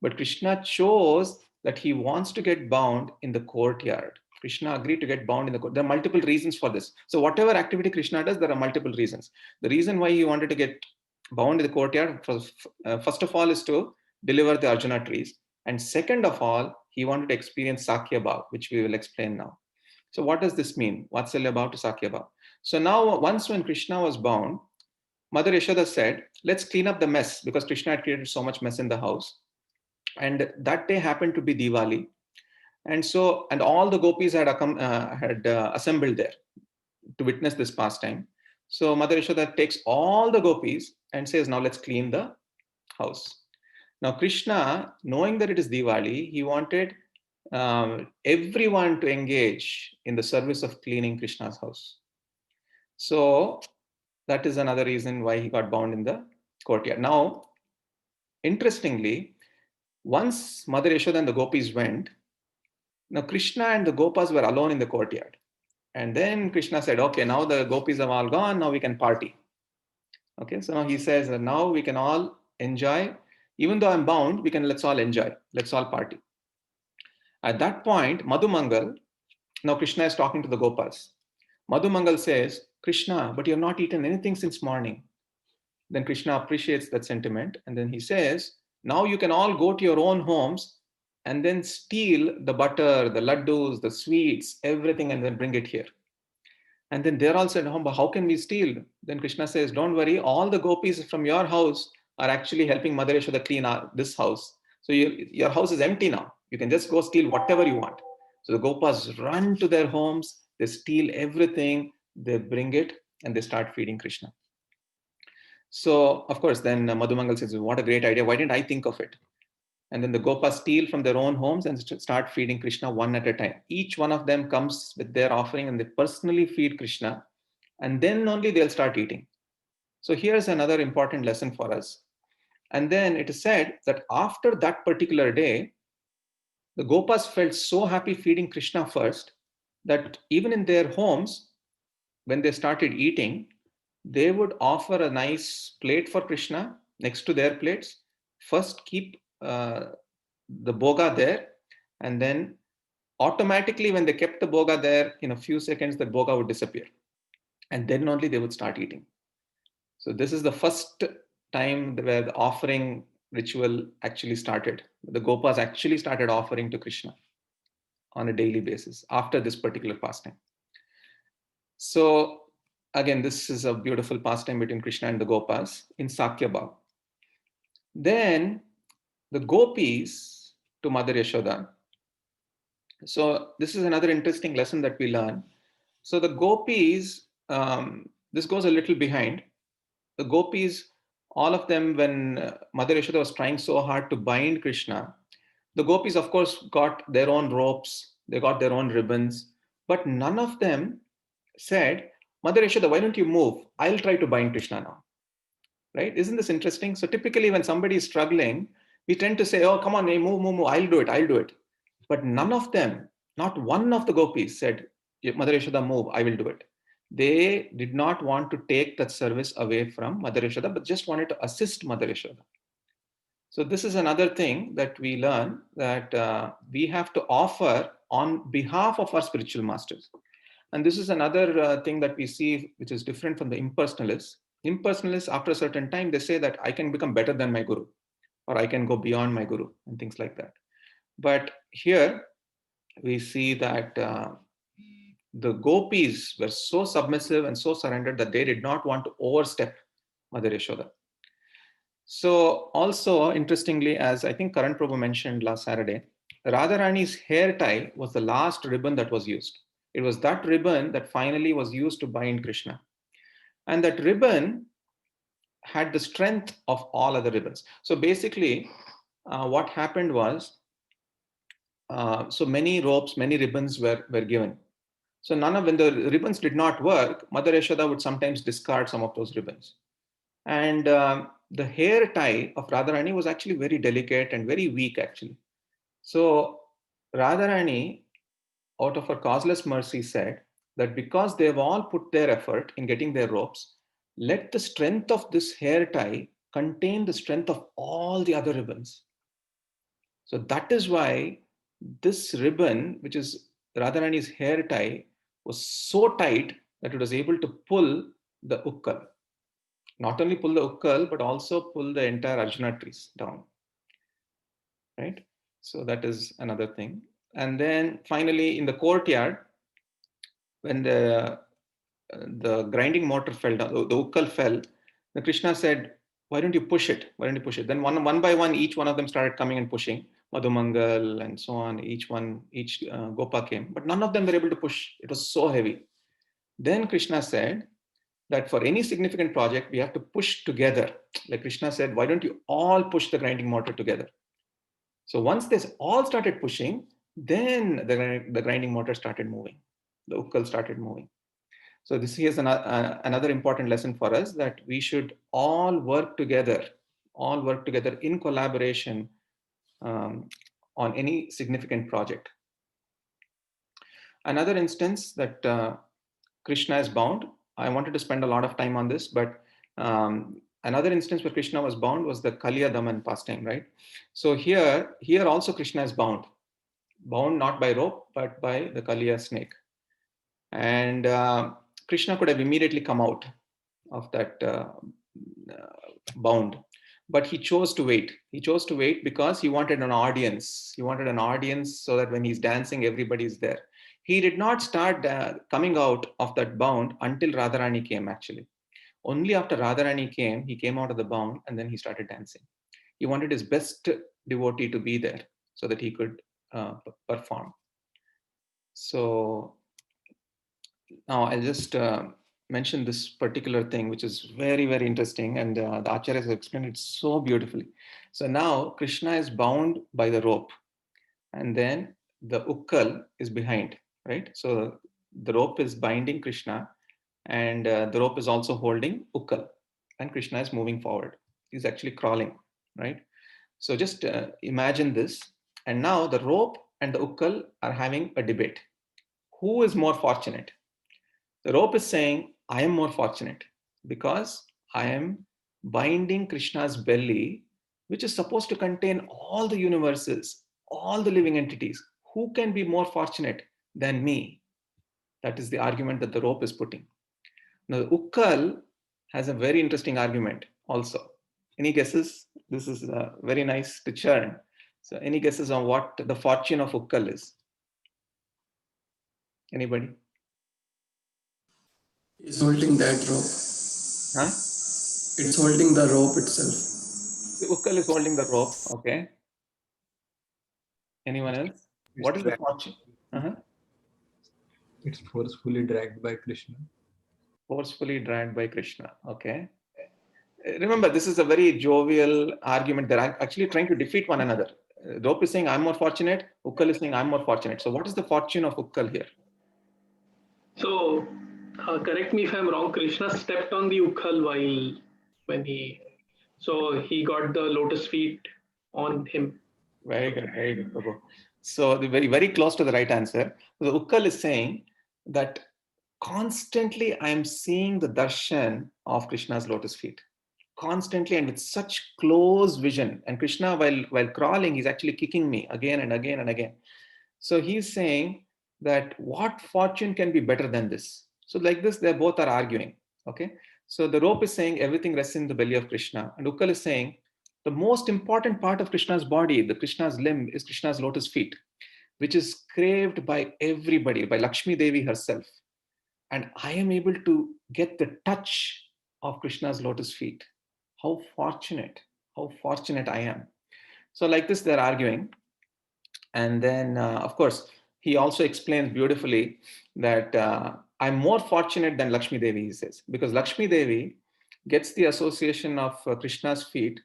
But Krishna chose that he wants to get bound in the courtyard. Krishna agreed to get bound in the court. There are multiple reasons for this. So whatever activity Krishna does, there are multiple reasons. The reason why he wanted to get bound in the courtyard, first of all, is to deliver the Arjuna trees. And second of all, he wanted to experience Sakya Bhav, which we will explain now. So what does this mean? Vatsalya Bhav to Sakya Bhav. So now once when Krishna was bound, Mother Yashoda said, let's clean up the mess because Krishna had created so much mess in the house. And that day happened to be Diwali. And so, and all the gopis had assembled there to witness this pastime. So Mother Yashoda takes all the gopis and says, now let's clean the house. Now Krishna, knowing that it is Diwali, he wanted everyone to engage in the service of cleaning Krishna's house. So that is another reason why he got bound in the courtyard. Now, interestingly, once Mother Yashoda and the gopis went, now Krishna and the gopas were alone in the courtyard. And then Krishna said, okay, now the gopis have all gone, now we can party. Okay, so now he says that now we can all enjoy. Even though I'm bound, let's all enjoy. Let's all party. At that point, Madhumangal, now Krishna is talking to the gopas. Madhumangal says, Krishna, but you have not eaten anything since morning. Then Krishna appreciates that sentiment. And then he says, now you can all go to your own homes and then steal the butter, the laddus, the sweets, everything, and then bring it here. And then they're all said, oh, but how can we steal? Then Krishna says, don't worry, all the gopis from your house are actually helping Mother Yashoda clean this house. So your house is empty now. You can just go steal whatever you want. So the gopas run to their homes, they steal everything, they bring it, and they start feeding Krishna. So, of course, then Madhumangal says, what a great idea. Why didn't I think of it? And then the gopas steal from their own homes and start feeding Krishna one at a time. Each one of them comes with their offering and they personally feed Krishna. And then only they'll start eating. So here's another important lesson for us. And then it is said that after that particular day, the gopas felt so happy feeding Krishna first that even in their homes, when they started eating, they would offer a nice plate for Krishna next to their plates. First, keep the boga there, and then automatically, when they kept the boga there, in a few seconds, the boga would disappear. And then only they would start eating. So, this is the first time where the offering ritual actually started. The gopas actually started offering to Krishna on a daily basis after this particular pastime. So, again, this is a beautiful pastime between Krishna and the gopas in Sakya Bhav. Then the gopis to Mother Yashoda. So this is another interesting lesson that we learn. So the gopis this goes a little behind. The gopis, all of them, when Mother Yashoda was trying so hard to bind Krishna, the gopis, of course, got their own ropes, they got their own ribbons, but none of them said, Mother Yashoda, why don't you move? I'll try to bind Krishna now. Right? Isn't this interesting? So typically when somebody is struggling, we tend to say, oh, come on, move, I'll do it. But none of them, not one of the gopis said, Mother Yashoda, move, I will do it. They did not want to take that service away from Mother Yashoda, but just wanted to assist Mother Yashoda. So this is another thing that we learn, that we have to offer on behalf of our spiritual masters. And this is another thing that we see, which is different from the impersonalists. Impersonalists, after a certain time, they say that I can become better than my guru, or I can go beyond my guru, and things like that. But here we see that the gopis were so submissive and so surrendered that they did not want to overstep Mother Yashoda. So also, interestingly, as I think Karan Prabhu mentioned last Saturday, Radharani's hair tie was the last ribbon that was used. It was that ribbon that finally was used to bind Krishna. And that ribbon had the strength of all other ribbons. So basically, what happened was, so many ropes, many ribbons were given. So when the ribbons did not work, Mother Yashoda would sometimes discard some of those ribbons. And the hair tie of Radharani was actually very delicate and very weak, actually. So Radharani, out of her causeless mercy, said that because they've all put their effort in getting their ropes, let the strength of this hair tie contain the strength of all the other ribbons. So that is why this ribbon, which is Radharani's hair tie, was so tight that it was able to pull the ukkal. Not only pull the ukkal, but also pull the entire Arjuna trees down. Right? So that is another thing. And then finally, in the courtyard, when the grinding mortar fell down, the ukkal fell, the Krishna said, why don't you push it? Why don't you push it? Then one by one, each one of them started coming and pushing. Madhumangal and so on, each Gopa came, but none of them were able to push. It was so heavy. Then Krishna said that for any significant project, we have to push together. Like Krishna said, why don't you all push the grinding mortar together? So once they all started pushing, then the grinding mortar started moving. The ukkal started moving. So this is another important lesson for us, that we should all work together in collaboration on any significant project. Another instance that Krishna is bound, I wanted to spend a lot of time on this, but another instance where Krishna was bound was the Kaliya Daman pastime, right? So here also Krishna is bound not by rope, but by the Kaliya snake. And Krishna could have immediately come out of that bound, but he chose to wait. He chose to wait because he wanted an audience. He wanted an audience so that when he's dancing, everybody's there. He did not start coming out of that bound until Radharani came, actually. Only after Radharani came, he came out of the bound, and then he started dancing. He wanted his best devotee to be there so that he could perform. So now I'll just mention this particular thing, which is very, very interesting. And the Acharyas have explained it so beautifully. So now Krishna is bound by the rope, and then the ukkal is behind, right? So the rope is binding Krishna, and the rope is also holding ukkal, and Krishna is moving forward. He's actually crawling, right? So just imagine this. And now the rope and the ukkal are having a debate. Who is more fortunate? The rope is saying, I am more fortunate because I am binding Krishna's belly, which is supposed to contain all the universes, all the living entities. Who can be more fortunate than me? That is the argument that the rope is putting. Now, the ukkal has a very interesting argument also. Any guesses? This is very nice to churn. So, any guesses on what the fortune of ukkal is? Anybody? It's holding that rope. Huh? It's holding the rope itself. The ukkal is holding the rope. Okay. Anyone else? What is the fortune? Uh-huh. It's forcefully dragged by Krishna. Forcefully dragged by Krishna. Okay. Remember, this is a very jovial argument. They're actually trying to defeat one another. Rope is saying, I'm more fortunate. Ukkal is saying, I'm more fortunate. So what is the fortune of Ukkal here? So, correct me if I'm wrong. Krishna stepped on the ukhal so he got the lotus feet on him. Very good, Prabhu. So the very close to the right answer. The Ukkal is saying that constantly I am seeing the darshan of Krishna's lotus feet. Constantly and with such close vision. And Krishna, while crawling, he's actually kicking me again and again and again. So he's saying that what fortune can be better than this? So like this, they both are arguing. Okay. So the rope is saying everything rests in the belly of Krishna. And Ukkal is saying the most important part of Krishna's body, the Krishna's limb, is Krishna's lotus feet, which is craved by everybody, by Lakshmi Devi herself. And I am able to get the touch of Krishna's lotus feet. How fortunate I am. So like this, they're arguing. And then, of course, he also explains beautifully that I'm more fortunate than Lakshmi Devi, he says, because Lakshmi Devi gets the association of Krishna's feet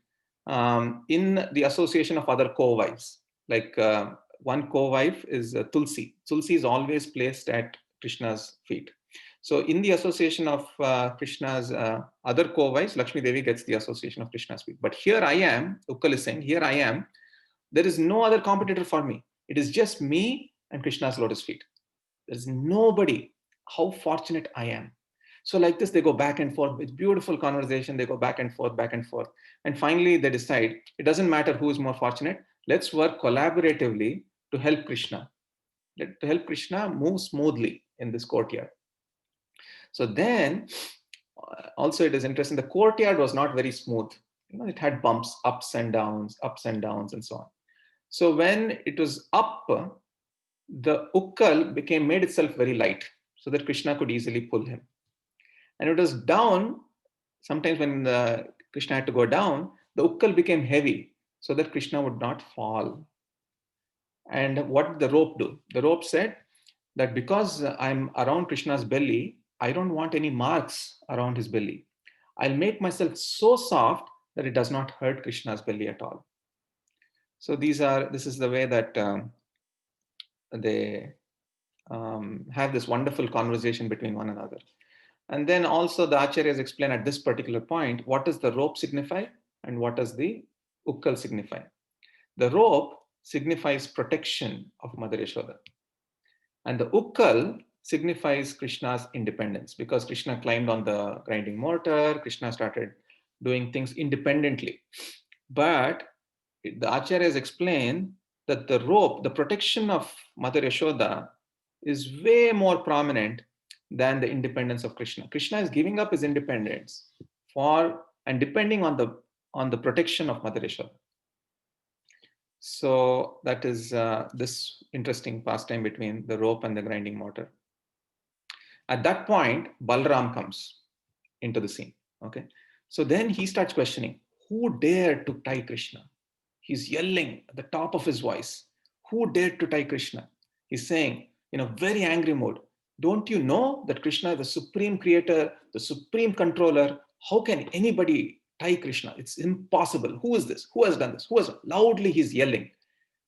in the association of other co-wives. Like one co-wife is Tulsi. Tulsi is always placed at Krishna's feet. So in the association of Krishna's other co-wives, Lakshmi Devi gets the association of Krishna's feet. But here I am, Ukkal is saying, here I am, there is no other competitor for me. It is just me and Krishna's lotus feet. There's nobody. How fortunate I am. So like this, they go back and forth with beautiful conversation. They go back and forth, back and forth. And finally, they decide, it doesn't matter who is more fortunate. Let's work collaboratively to help Krishna. To help Krishna move smoothly in this courtyard. So then, also it is interesting, the courtyard was not very smooth. It had bumps, ups and downs, and so on. So when it was up, the ukkal made itself very light so that Krishna could easily pull him. And it was down, sometimes when Krishna had to go down, the ukkal became heavy so that Krishna would not fall. And what did the rope do? The rope said that because I'm around Krishna's belly, I don't want any marks around his belly. I'll make myself so soft that it does not hurt Krishna's belly at all. So this is the way that they have this wonderful conversation between one another. And then also the acharyas explain at this particular point, what does the rope signify and what does the ukkal signify? The rope signifies protection of Mother Yashoda. And the ukkal signifies Krishna's independence, because Krishna climbed on the grinding mortar, Krishna started doing things independently. But the acharyas explain that the rope, the protection of Mother Yashoda, is way more prominent than the independence of Krishna. Krishna is giving up his independence and depending on the protection of Mother Yashoda. So that is this interesting pastime between the rope and the grinding mortar. At that point, Balram comes into the scene. Okay, so then he starts questioning, who dared to tie Krishna? He's yelling at the top of his voice, who dared to tie Krishna? He's saying in a very angry mood, don't you know that Krishna is the supreme creator, the supreme controller? How can anybody tie Krishna? It's impossible. Who is this? Who has done this? Loudly he's yelling.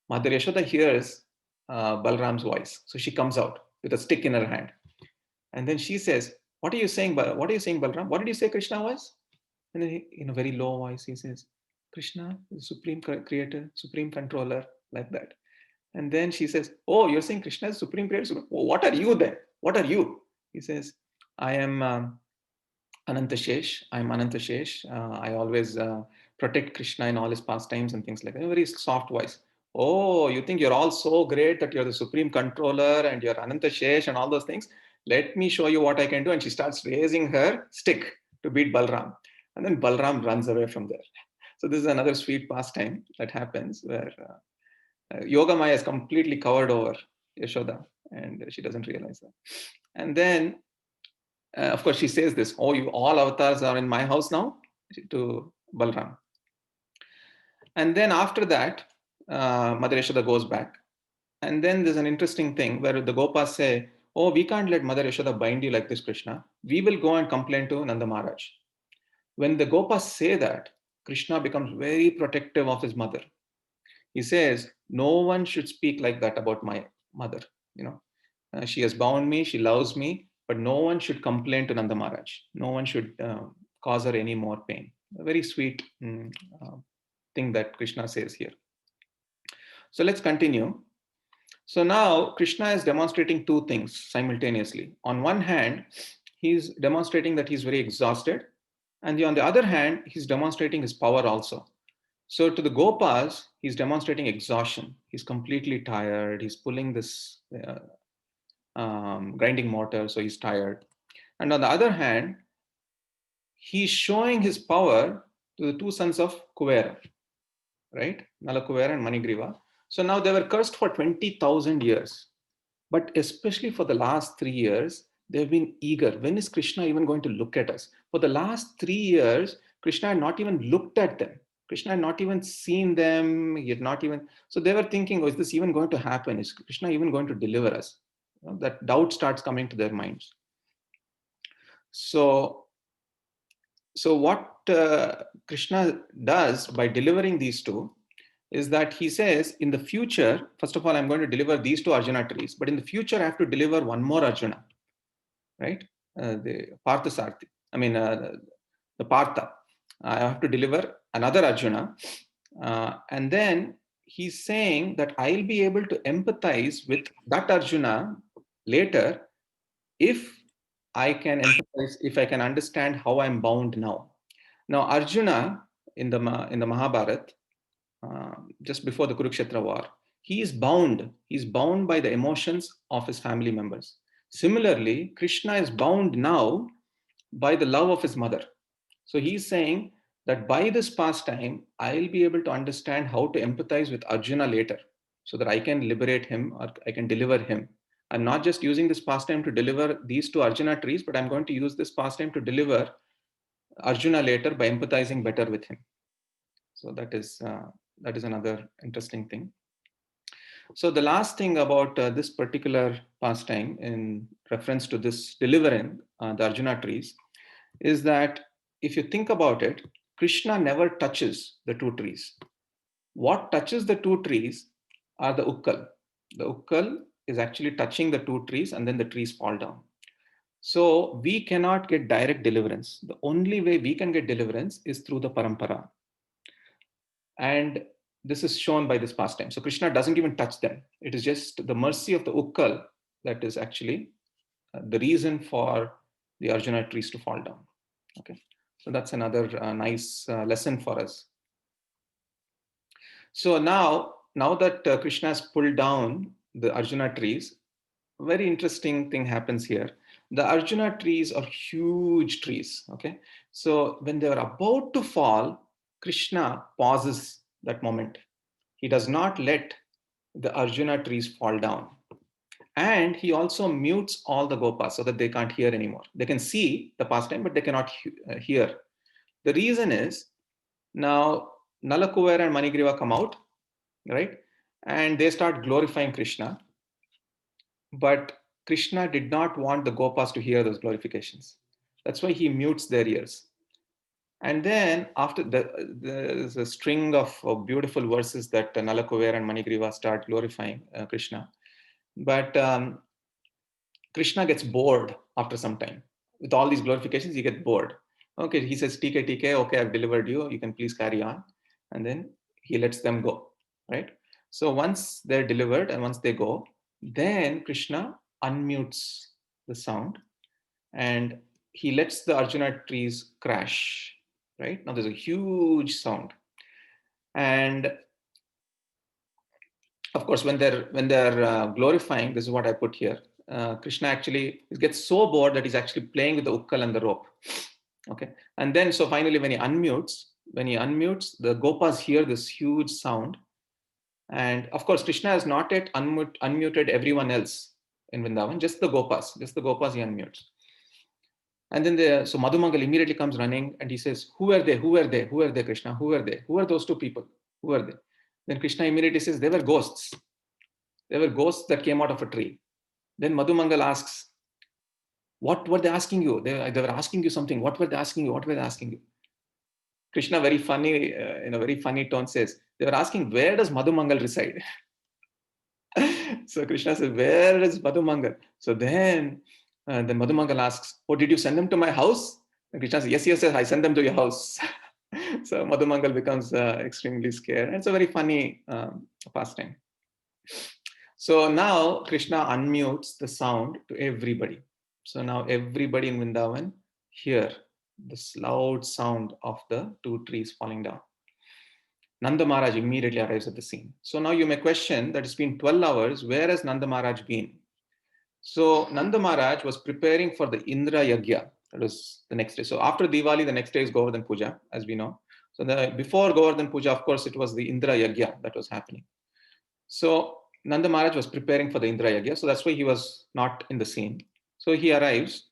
Mother Yashoda hears Balram's voice. So she comes out with a stick in her hand. And then she says, what are you saying, Balram? What did you say Krishna was? And then he, in a very low voice, he says, Krishna is supreme creator, supreme controller, like that. And then she says, oh, you're saying Krishna is supreme creator? Oh, what are you then? What are you? He says, I am Ananta Shesh. I'm Ananta Shesh. I always protect Krishna in all his pastimes and things like that. A very soft voice. Oh, you think you're all so great that you're the supreme controller and you're Ananta Shesh and all those things? Let me show you what I can do. And she starts raising her stick to beat Balram. And then Balram runs away from there. So this is another sweet pastime that happens where Yogamaya is completely covered over Yashoda and she doesn't realize that. And then, of course, she says this, oh, you all avatars are in my house now, to Balram. And then after that, Mother Yashoda goes back. And then there's an interesting thing where the Gopas say, oh, we can't let Mother Yashoda bind you like this, Krishna. We will go and complain to Nanda Maharaj. When the Gopas say that, Krishna becomes very protective of his mother. He says, no one should speak like that about my mother. She has bound me, she loves me, but no one should complain to Nanda Maharaj. No one should cause her any more pain. A very sweet thing that Krishna says here. So let's continue. So now Krishna is demonstrating two things simultaneously. On one hand, he's demonstrating that he's very exhausted. And on the other hand, he's demonstrating his power also. So to the Gopas, he's demonstrating exhaustion. He's completely tired. He's pulling this grinding mortar, so he's tired. And on the other hand, he's showing his power to the two sons of Kuvera, right? Nala Kuvera and Manigriva. So now they were cursed for 20,000 years. But especially for the last 3 years, they've been eager. When is Krishna even going to look at us? For the last 3 years, Krishna had not even looked at them. Krishna had not even seen them. He had not even. So they were thinking, oh, is this even going to happen? Is Krishna even going to deliver us? That doubt starts coming to their minds. So what Krishna does by delivering these two is that he says, in the future, first of all, I'm going to deliver these two Arjuna trees, but in the future, I have to deliver one more Arjuna, right? The Parthasarthi, the Partha. I have to deliver another Arjuna. And then he's saying that I'll be able to empathize with that Arjuna later if I can empathize, if I can understand how I'm bound now. Now, Arjuna in the Mahabharata, just before the Kurukshetra war, he is bound. He's bound by the emotions of his family members. Similarly, Krishna is bound now by the love of his mother. So he's saying that by this pastime, I'll be able to understand how to empathize with Arjuna later so that I can liberate him or I can deliver him. I'm not just using this pastime to deliver these two Arjuna trees, but I'm going to use this pastime to deliver Arjuna later by empathizing better with him. So that is another interesting thing. So the last thing about this particular pastime in reference to this delivering the Arjuna trees is that if you think about it, Krishna never touches the two trees. What touches the two trees are the ukkal. The ukkal is actually touching the two trees and then the trees fall down. So we cannot get direct deliverance. The only way we can get deliverance is through the parampara. And this is shown by this pastime. So Krishna doesn't even touch them. It is just the mercy of the ukkal that is actually the reason for the Arjuna trees to fall down. Okay, so that's another nice lesson for us. So now that Krishna has pulled down the Arjuna trees, a very interesting thing happens here. The Arjuna trees are huge trees. Okay, so when they are about to fall, Krishna pauses that moment. He does not let the Arjuna trees fall down. And he also mutes all the Gopas so that they can't hear anymore. They can see the pastime, but they cannot hear. The reason is now Nala Kuvera and Manigriva come out, right? And they start glorifying Krishna. But Krishna did not want the Gopas to hear those glorifications. That's why he mutes their ears. And then after there's a string of beautiful verses that Nala Kuvera and Manigriva start glorifying Krishna. But Krishna gets bored after some time. With all these glorifications, he gets bored. Okay, he says, TK, okay, I've delivered you. You can please carry on. And then he lets them go, right? So once they're delivered and once they go, then Krishna unmutes the sound and he lets the Arjuna trees crash, right? Now there's a huge sound. And of course, when they're glorifying, this is what I put here. Krishna actually gets so bored that he's actually playing with the ukkal and the rope. Okay, and then so finally, when he unmutes, the Gopas hear this huge sound, and of course, Krishna has not yet unmuted everyone else in Vrindavan, just the Gopas he unmutes. And then so Madhumangal immediately comes running and he says, "Who are they? Who are they? Who are they, Krishna? Who are they? Who are those two people? Who are they?" Then Krishna immediately says, "They were ghosts. They were ghosts that came out of a tree. Then Madhumangal asks, what were they asking you? They were asking you something. What were they asking you? What were they asking you? Krishna, very funny, in a very funny tone, says, they were asking, where does Madhumangal reside? So Krishna says, where is Madhumangal? So then Madhumangal asks, oh, did you send them to my house? And Krishna says, yes, I sent them to your house. So Madhumangal becomes extremely scared. And it's a very funny pastime. So now Krishna unmutes the sound to everybody. So now everybody in Vrindavan hear this loud sound of the 2 trees falling down. Nanda Maharaj immediately arrives at the scene. So now you may question that it's been 12 hours. Where has Nanda Maharaj been? So Nanda Maharaj was preparing for the Indra Yagya. That was the next day. So after Diwali, the next day is Govardhan Puja, as we know. So before Govardhan Puja, of course, it was the Indra Yagya that was happening. So Nanda Maharaj was preparing for the Indra Yagya. So that's why he was not in the scene. So he arrives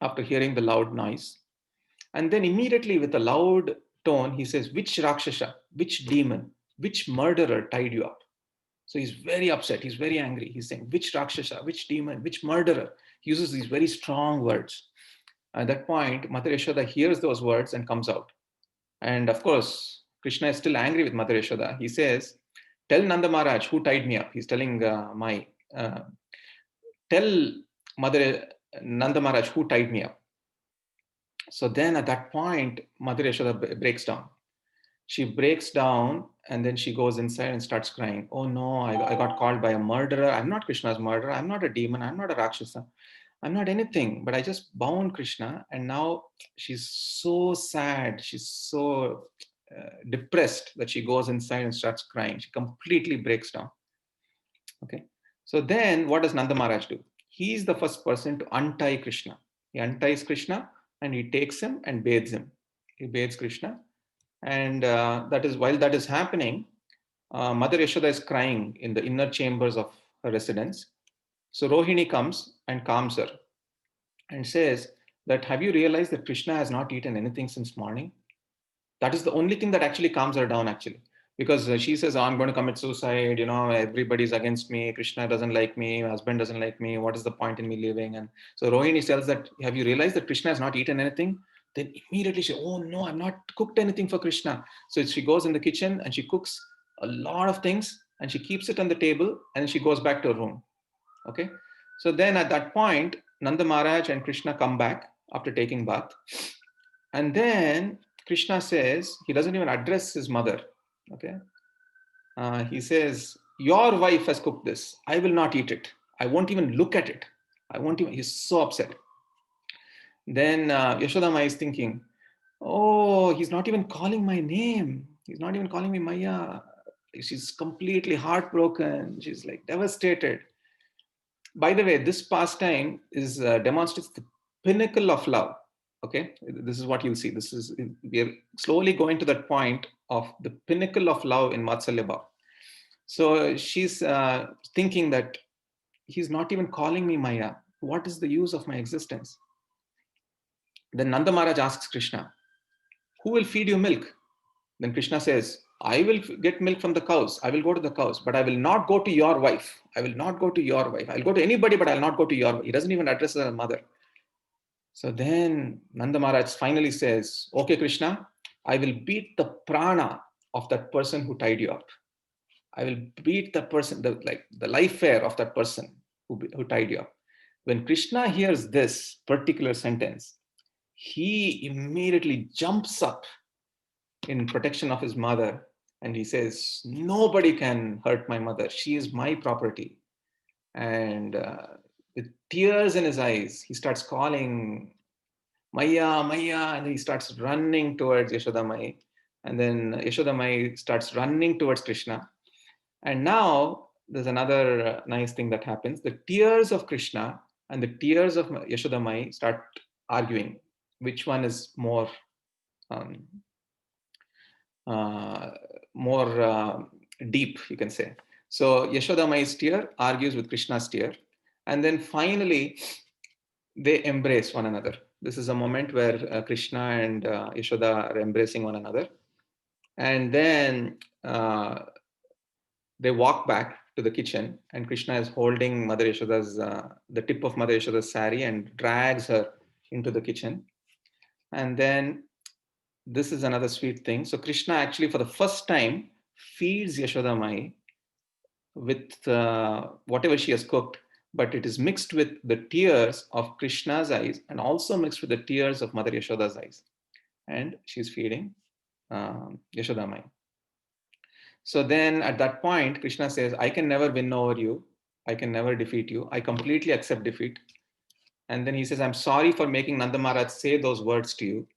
after hearing the loud noise. And then immediately with a loud tone, he says, which Rakshasa, which demon, which murderer tied you up? So he's very upset. He's very angry. He's saying, which Rakshasa, which demon, which murderer? He uses these very strong words. At that point, Mother Yashoda hears those words and comes out. And of course, Krishna is still angry with Mother Yashoda. He says, tell Nanda Maharaj who tied me up. He's telling tell Mother Nanda Maharaj who tied me up. So then at that point, Mother Yashoda breaks down. She breaks down and then she goes inside and starts crying. Oh no, I got called by a murderer. I'm not Krishna's murderer. I'm not a demon. I'm not a Rakshasa. I'm not anything, but I just bound Krishna. And now she's so sad. She's so depressed that she goes inside and starts crying. She completely breaks down. Okay. So then what does Nanda Maharaj do? He's the first person to untie Krishna. He unties Krishna and he takes him and bathes him. He bathes Krishna. And that is while that is happening, Mother Yashoda is crying in the inner chambers of her residence. So Rohini comes and calms her and says that, have you realized that Krishna has not eaten anything since morning? That is the only thing that actually calms her down, actually. Because she says, oh, I'm going to commit suicide, everybody's against me, Krishna doesn't like me, my husband doesn't like me, what is the point in me living? And so Rohini tells that, have you realized that Krishna has not eaten anything? Then immediately she, oh no, I've not cooked anything for Krishna. So she goes in the kitchen and she cooks a lot of things and she keeps it on the table and she goes back to her room. Okay. So then at that point, Nanda Maharaj and Krishna come back after taking bath. And then Krishna says, he doesn't even address his mother. Okay. He says, your wife has cooked this. I will not eat it. I won't even look at it. He's so upset. Then Yashoda Mai is thinking, oh, he's not even calling my name. He's not even calling me Maya. She's completely heartbroken. She's like devastated. By the way, this pastime is demonstrates the pinnacle of love. Okay, this is what you'll see. We are slowly going to that point of the pinnacle of love in Vatsalya Bhav. So she's thinking that he's not even calling me Maya. What is the use of my existence? Then Nanda Maharaj asks Krishna, who will feed you milk? Then Krishna says, I will get milk from the cows. I will go to the cows, but I will not go to your wife. I will not go to your wife. I'll go to anybody, but I'll not go to your wife. He doesn't even address her mother. So then Nanda Maharaj finally says, okay, Krishna, I will beat the prana of that person who tied you up. I will beat the person, the life fare of that person who tied you up. When Krishna hears this particular sentence, he immediately jumps up in protection of his mother and he says, nobody can hurt my mother. She is my property. And with tears in his eyes, he starts calling Maya, Maya, and he starts running towards Yashoda Mai. And then Yashoda Mai starts running towards Krishna. And now there's another nice thing that happens. The tears of Krishna and the tears of Yashoda Mai start arguing. Which one is more deep, you can say. So Yashoda Mai's tear argues with Krishna's tear. And then finally, they embrace one another. This is a moment where Krishna and Yashoda are embracing one another. And then they walk back to the kitchen, and Krishna is holding Mother Yashoda's the tip of Mother Yashoda's sari and drags her into the kitchen. And then this is another sweet thing. So Krishna actually for the first time feeds Yashoda Mai with whatever she has cooked, but it is mixed with the tears of Krishna's eyes and also mixed with the tears of Mother Yashoda's eyes. And she's feeding Yashoda Mai. So then at that point, Krishna says, I can never win over you. I can never defeat you. I completely accept defeat. And then he says, I'm sorry for making Nanda Maharaj say those words to you.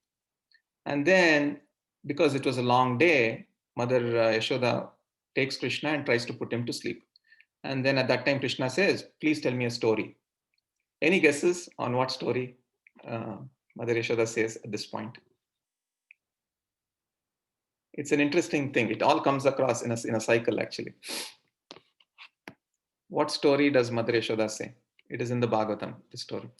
And then, because it was a long day, Mother Yashoda takes Krishna and tries to put him to sleep. And then at that time, Krishna says, please tell me a story. Any guesses on what story Mother Yashoda says at this point? It's an interesting thing. It all comes across in a cycle, actually. What story does Mother Yashoda say? It is in the Bhagavatam, the story.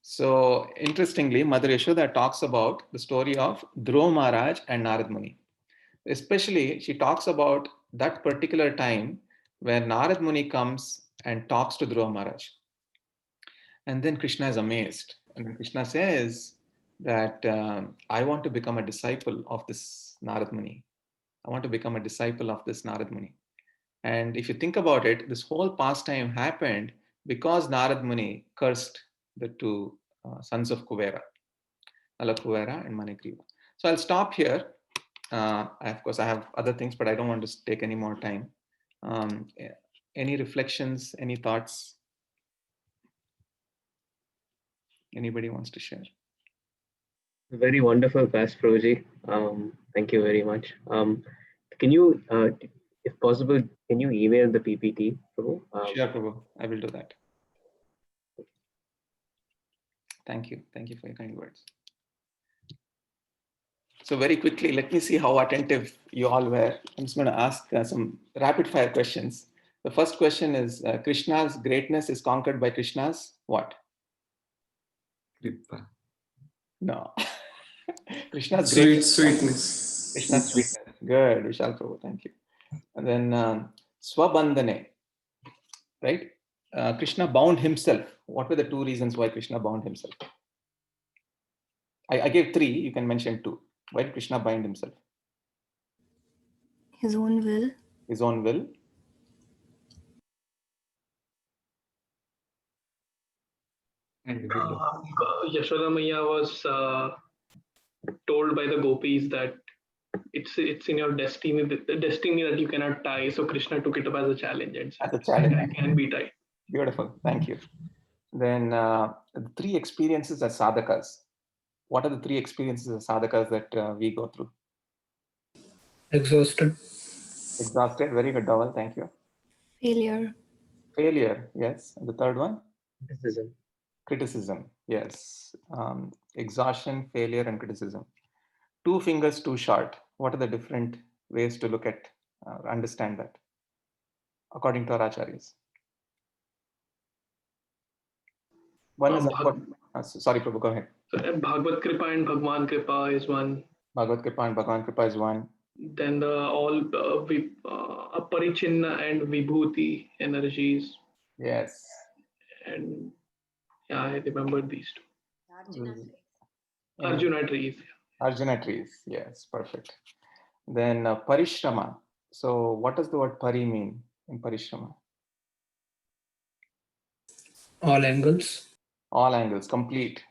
So interestingly, Mother Yashoda talks about the story of Dhruva Maharaj and Narad Muni. Especially, she talks about that particular time where Narad Muni comes and talks to Dhruva Maharaj. And then Krishna is amazed. And Krishna says that I want to become a disciple of this Narad Muni. I want to become a disciple of this Narad Muni. And if you think about it, this whole pastime happened because Narad Muni cursed the two sons of Kuvera, Alakuvera and Manigriva. So I'll stop here. Of course, I have other things, but I don't want to take any more time. Any reflections, any thoughts? Anybody wants to share? Very wonderful class, Proji. Thank you very much. Can you, if possible, can you email the PPT, Prabhu? Sure, Prabhu. I will do that. Thank you. Thank you for your kind words. So very quickly, let me see how attentive you all were. I'm just going to ask some rapid fire questions. The first question is, Krishna's greatness is conquered by Krishna's what? Kripa. No. Krishna's greatness. Sweetness. Krishna's sweetness. Good, Vishal Prabhu, thank you. And then Swabandhane, right? Krishna bound himself. What were the two reasons why Krishna bound himself? I gave three, you can mention two. Why did Krishna bind himself? His own will. His own will. And will. Yashoda Maya was told by the gopis that it's in your destiny, the destiny that you cannot tie. So Krishna took it up as a challenge and said, As a challenge. I can be tied. Beautiful, thank you. Then the three experiences as sadhakas. What are the three experiences as sadhakas that we go through? Exhausted. Exhausted, very good, Dhaval, thank you. Failure. Failure, yes. And the third one? Criticism. Criticism, yes. Exhaustion, failure, and criticism. Two fingers too short. What are the different ways to look at, understand that, according to our acharyas? One is, sorry, Prabhu, go ahead. So Bhagavad Kripa and Bhagwan Kripa is one. Bhagavad Kripa and Bhagwan Kripa is one. Then the all Aparichinna and Vibhuti energies. Yes. And yeah, I remember these two. Yeah. Arjuna trees. Arjuna trees, yes, perfect. Then Parishrama. So what does the word pari mean in Parishrama? All angles. All angles, complete,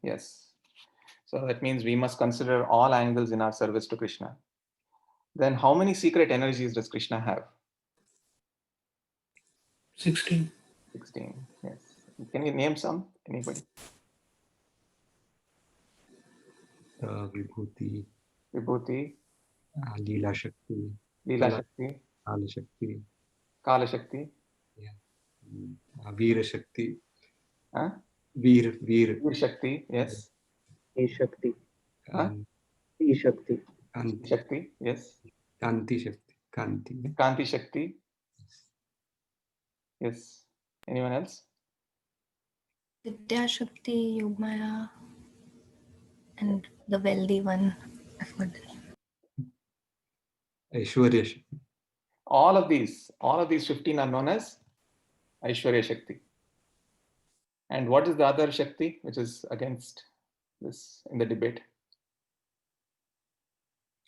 yes. So that means we must consider all angles in our service to Krishna. Then how many secret energies does Krishna have? 16. 16, yes. Can you name some, anybody? Vibhuti, Vibhuti, Lila Shakti, Lila Shakti, Kala Shakti, Kala Shakti, Veera Shakti, huh? Veer, Veer Shakti, yes. Shakti. Huh? Shakti. Kanti, Shakti, yes. Kanti Shakti, Kanti. Kanti Shakti, yes. Anyone else? Vidya Shakti, Yogmaya, and the wealthy one. I forgot the name. Aishwarya Shakti. All of these 15 are known as Aishwarya Shakti. And what is the other Shakti which is against this in the debate?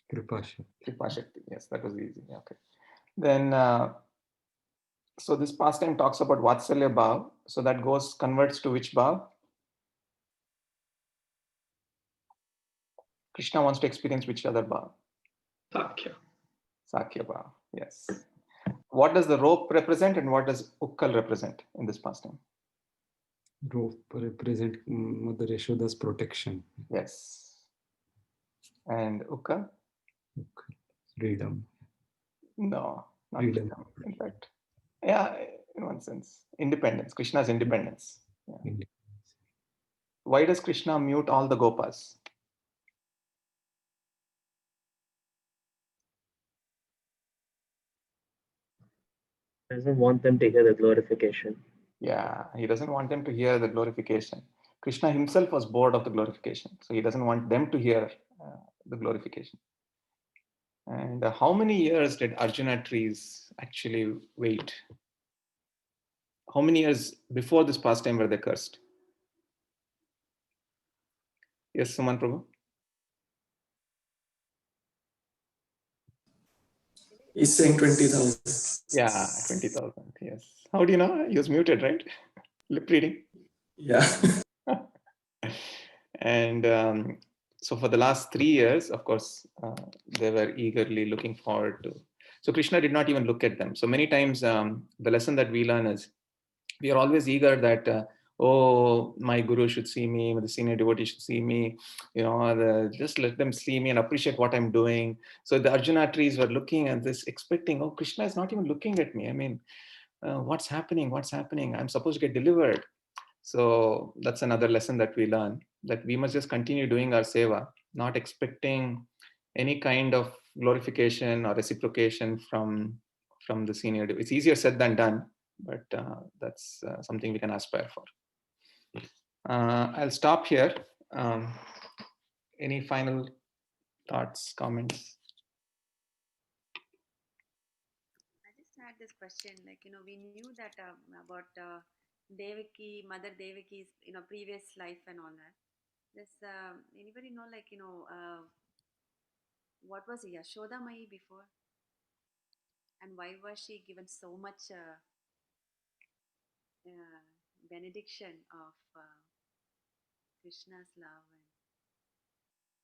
Kripa Shakti. Kripa Shakti. Yes, that was easy. Okay. Then, so this pastime talks about Vatsalya Bhav. So that converts to which Bhav? Krishna wants to experience which other Bhav? Sakya. Sakya Bhav. Yes. What does the rope represent and what does Ukkal represent in this pastime? Rope represent Mother Yashoda's protection. Yes. And Ukkal? Freedom. No, not Freedom. freedom. In fact, yeah, in one sense, independence. Krishna's independence. Yeah. Independence. Why does Krishna mute all the gopas? Doesn't want them to hear the glorification. Yeah, he doesn't want them to hear the glorification. Krishna himself was bored of the glorification, so he doesn't want them to hear the glorification. And how many years did Arjuna trees actually wait? How many years before this pastime were they cursed? Yes, Suman Prabhu? He's saying 20,000. Yeah, 20,000. Yes. How do you know? He was muted, right? Lip reading. Yeah. And so for the last 3 years, of course, they were eagerly looking forward to. So Krishna did not even look at them. So many times the lesson that we learn is we are always eager that, oh, my guru should see me, the senior devotee should see me, just let them see me and appreciate what I'm doing. So the Arjuna trees were looking at this, expecting, oh, Krishna is not even looking at me. I mean, what's happening? What's happening? I'm supposed to get delivered. So that's another lesson that we learn, that we must just continue doing our seva, not expecting any kind of glorification or reciprocation from the senior. It's easier said than done, but that's something we can aspire for. I'll stop here. Any final thoughts, comments? I just had this question, like, we knew that about Devaki, Mother Devaki's, previous life and all that. Does anybody know, like, what was Yashoda Mai before? And why was she given so much benediction of Krishna's love, and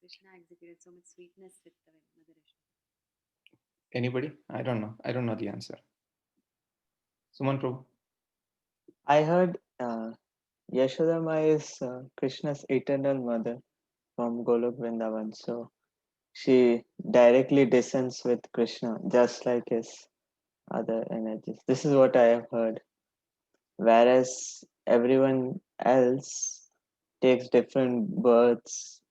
Krishna executed so much sweetness with the Mother Yashoda? Anybody? I don't know. I don't know the answer. Suman Prabhu? I heard Yashodama is Krishna's eternal mother from Golok Vrindavan. So she directly descends with Krishna, just like his other energies. This is what I have heard. Whereas everyone else takes different births,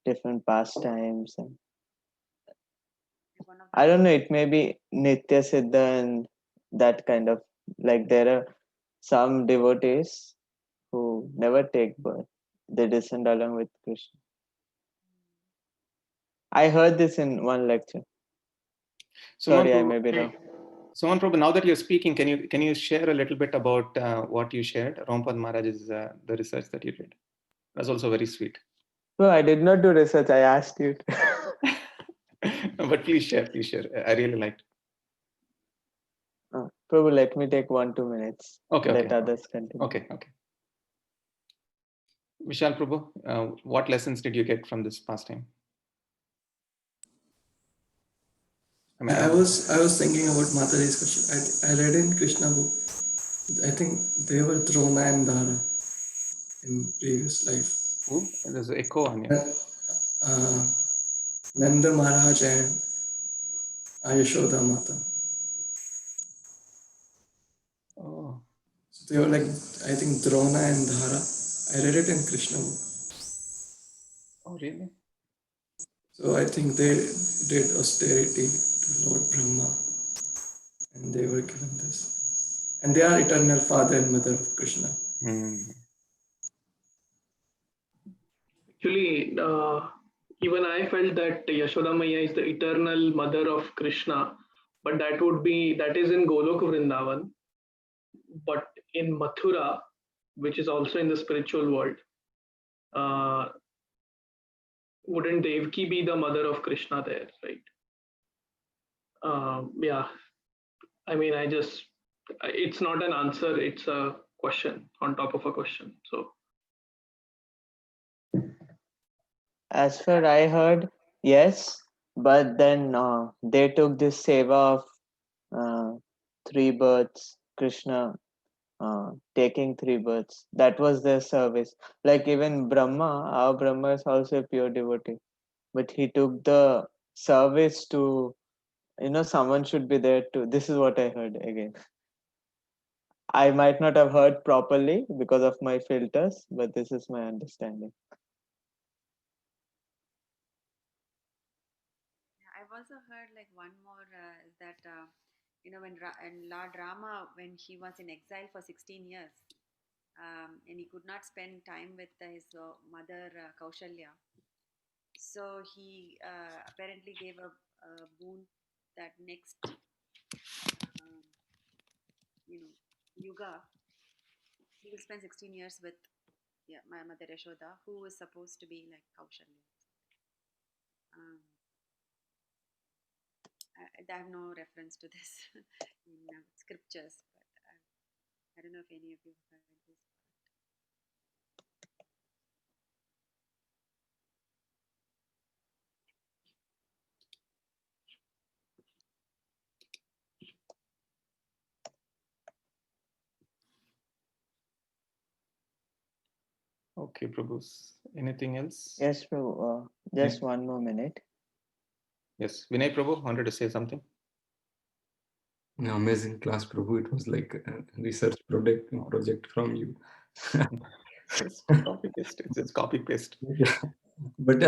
different pastimes, and I don't know, it may be Nitya Siddha and that kind of, like, there are some devotees who never take birth. They descend along with Krishna. I heard this in one lecture. Suman Sorry, I Prabhu, may be wrong. Suman Prabhu, now that you're speaking, can you share a little bit about what you shared? Rampad Maharaj's the research that you did. That's also very sweet. No, I did not do research. I asked you. But please share. I really liked it. Prabhu, let me take 1-2 minutes. Okay. Let others continue. Okay. Vishal Prabhu, what lessons did you get from this pastime? I was thinking about Mataji's question. I read in Krishna book. I think they were Drona and Dara in previous life. Who? There's an echo on you. Nanda Maharaj and Yashoda Mata. Oh. So they were like, I think Drona and Dhara. I read it in Krishna book. Oh, really? So I think they did austerity to Lord Brahma, and they were given this. And they are eternal father and mother of Krishna. Hmm. Actually, even I felt that Yashoda Maya is the eternal mother of Krishna, but that is in Golok Vrindavan. But in Mathura, which is also in the spiritual world, uh, wouldn't Devki be the mother of Krishna there, right? Yeah, I mean, it's not an answer, it's a question on top of a question. So, As far I heard, yes, but then they took this seva of uh, three births, Krishna taking three births. That was their service. Like even Brahma, our Brahma is also a pure devotee, but he took the service to, someone should be there too. This is what I heard again. I might not have heard properly because of my filters, but this is my understanding. I've also heard like one more is that when and Lord Rama, when he was in exile for 16 years, and he could not spend time with his mother Kaushalya, so he apparently gave a boon that next um, yuga he will spend 16 years with my mother Yashoda, who is supposed to be like Kaushalya. Um, I have no reference to this in scriptures, but I don't know if any of you have heard this. Okay, Prabhu. Anything else? Yes, Prabhu. Just one more minute. Yes, Vinay Prabhu wanted to say something. Amazing class, Prabhu. It was like a research project from you. Just copy paste. It's just copy paste. Yeah. But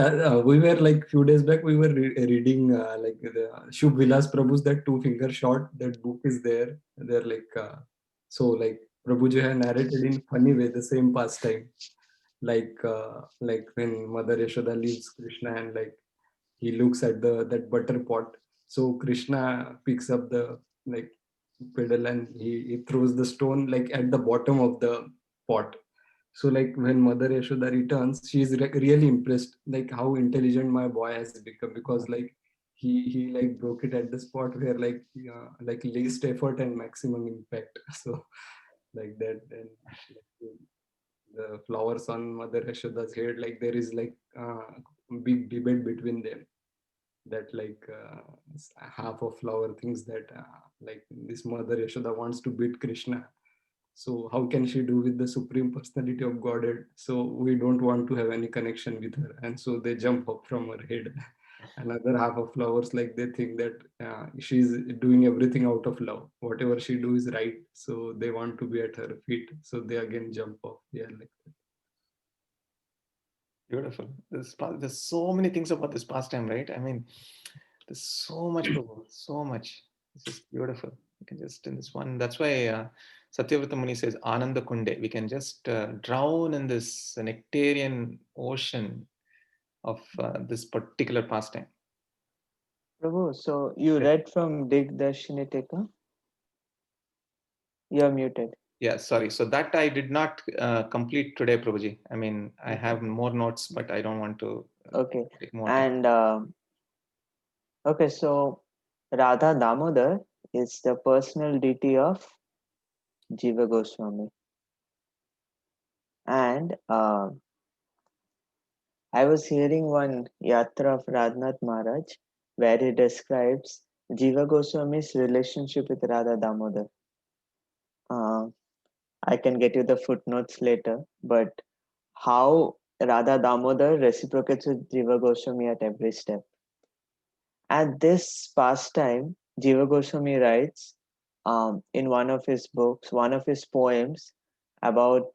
we were like few days back, we were reading like the Shubh Vilas Prabhu's that two finger shot. That book is there. They're like so like Prabhuji had narrated in funny way the same pastime, like when Mother Yashoda leaves Krishna and like he looks at that butter pot. So Krishna picks up the like pedal and he throws the stone like at the bottom of the pot. So like when Mother Yashoda returns, she is really impressed like how intelligent my boy has become, because like he like broke it at the spot where like least effort and maximum impact. So like that, and like, the flowers on Mother Yashoda's head, like there is like big debate between them, that like half of flower thinks that like this Mother Yashoda wants to beat Krishna, so how can she do with the supreme personality of Godhead? So we don't want to have any connection with her, and so they jump up from her head. Another half of flowers, like they think that she's doing everything out of love, whatever she do is right, so they want to be at her feet, so they again jump off. Yeah, like that. Beautiful. There's so many things about this pastime, right? I mean, there's so much, Prabhu, so much. It's just beautiful. You can just in this one. That's why Satyavrata Muni says Ananda Kunde. We can just drown in this nectarian ocean of this particular pastime. Prabhu, so you read from Dig Darshaniteka? You're muted. Yeah, sorry. So that I did not complete today, Prabhuji. I mean, I have more notes, but I don't want to take more time. And okay, so Radha Damodar is the personal deity of Jiva Goswami. And I was hearing one yatra of Radhanath Maharaj where he describes Jiva Goswami's relationship with Radha Damodar. I can get you the footnotes later, but how Radha Damodar reciprocates with Jiva Goswami at every step. At this pastime, Jiva Goswami writes in one of his books, one of his poems, about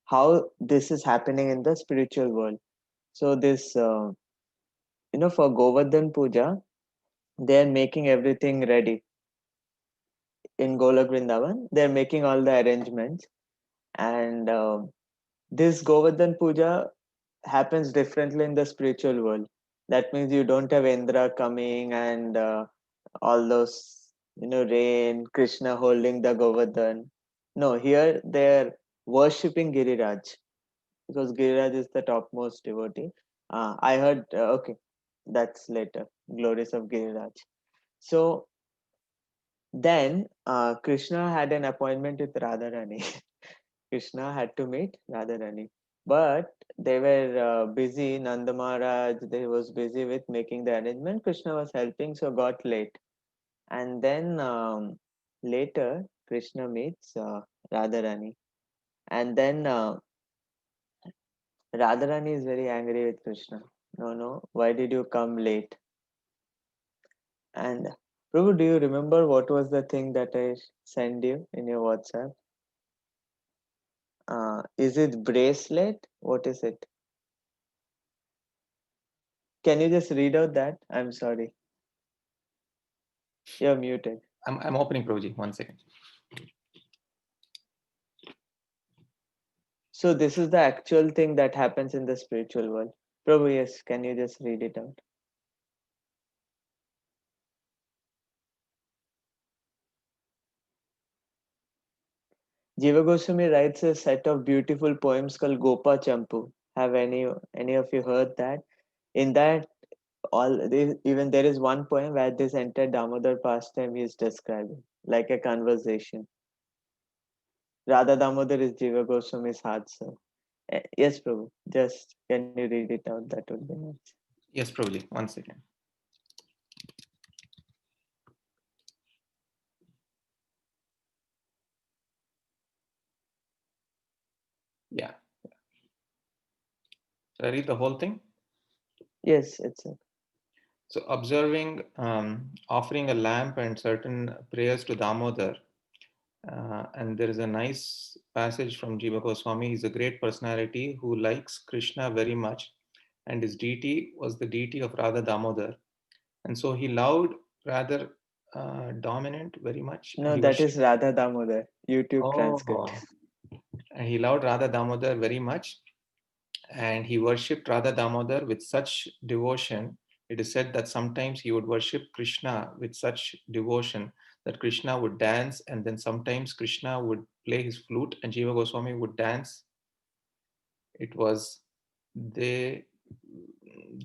how this is happening in the spiritual world. So this, for Govardhan Puja, they're making everything ready in Golok Vrindavan. They're making all the arrangements, and this Govardhan Puja happens differently in the spiritual world. That means you don't have Indra coming and all those, rain, Krishna holding the Govardhan. No, here they're worshipping Giriraj because Giriraj is the topmost devotee. I heard, okay, that's later. Glories of Giriraj. So then Krishna had an appointment with Radharani. Krishna had to meet Radharani. But they were busy, Nanda Maharaj, they was busy with making the arrangement. Krishna was helping, so got late. And then later, Krishna meets Radharani. And then Radharani is very angry with Krishna. No, no, why did you come late? And Prabhu, do you remember what was the thing that I sent you in your WhatsApp? Is it bracelet? What is it? Can you just read out that? I'm sorry. You're muted. I'm opening Prabhuji, 1 second. So this is the actual thing that happens in the spiritual world. Prabhu, yes, can you just read it out? Jiva Goswami writes a set of beautiful poems called Gopa Champu. Have any of you heard that? In that, even there is one poem where this entire Damodar pastime is describing, like a conversation. Radha Damodar is Jiva Goswami's heart, so. Yes, Prabhu. Just can you read it out? That would be nice. Yes, Prabhuji, 1 second. Yeah. Shall I read the whole thing? Yes, it's a. So observing, offering a lamp and certain prayers to Damodar. And there is a nice passage from Jiva Goswami. He's a great personality who likes Krishna very much. And his deity was the deity of Radha Damodar. And so he loved rather dominant very much. No, that is Radha Damodar. YouTube transcript. And he loved Radha Damodar very much. And he worshipped Radha Damodar with such devotion. It is said that sometimes he would worship Krishna with such devotion that Krishna would dance, and then sometimes Krishna would play his flute and Jiva Goswami would dance. It was, they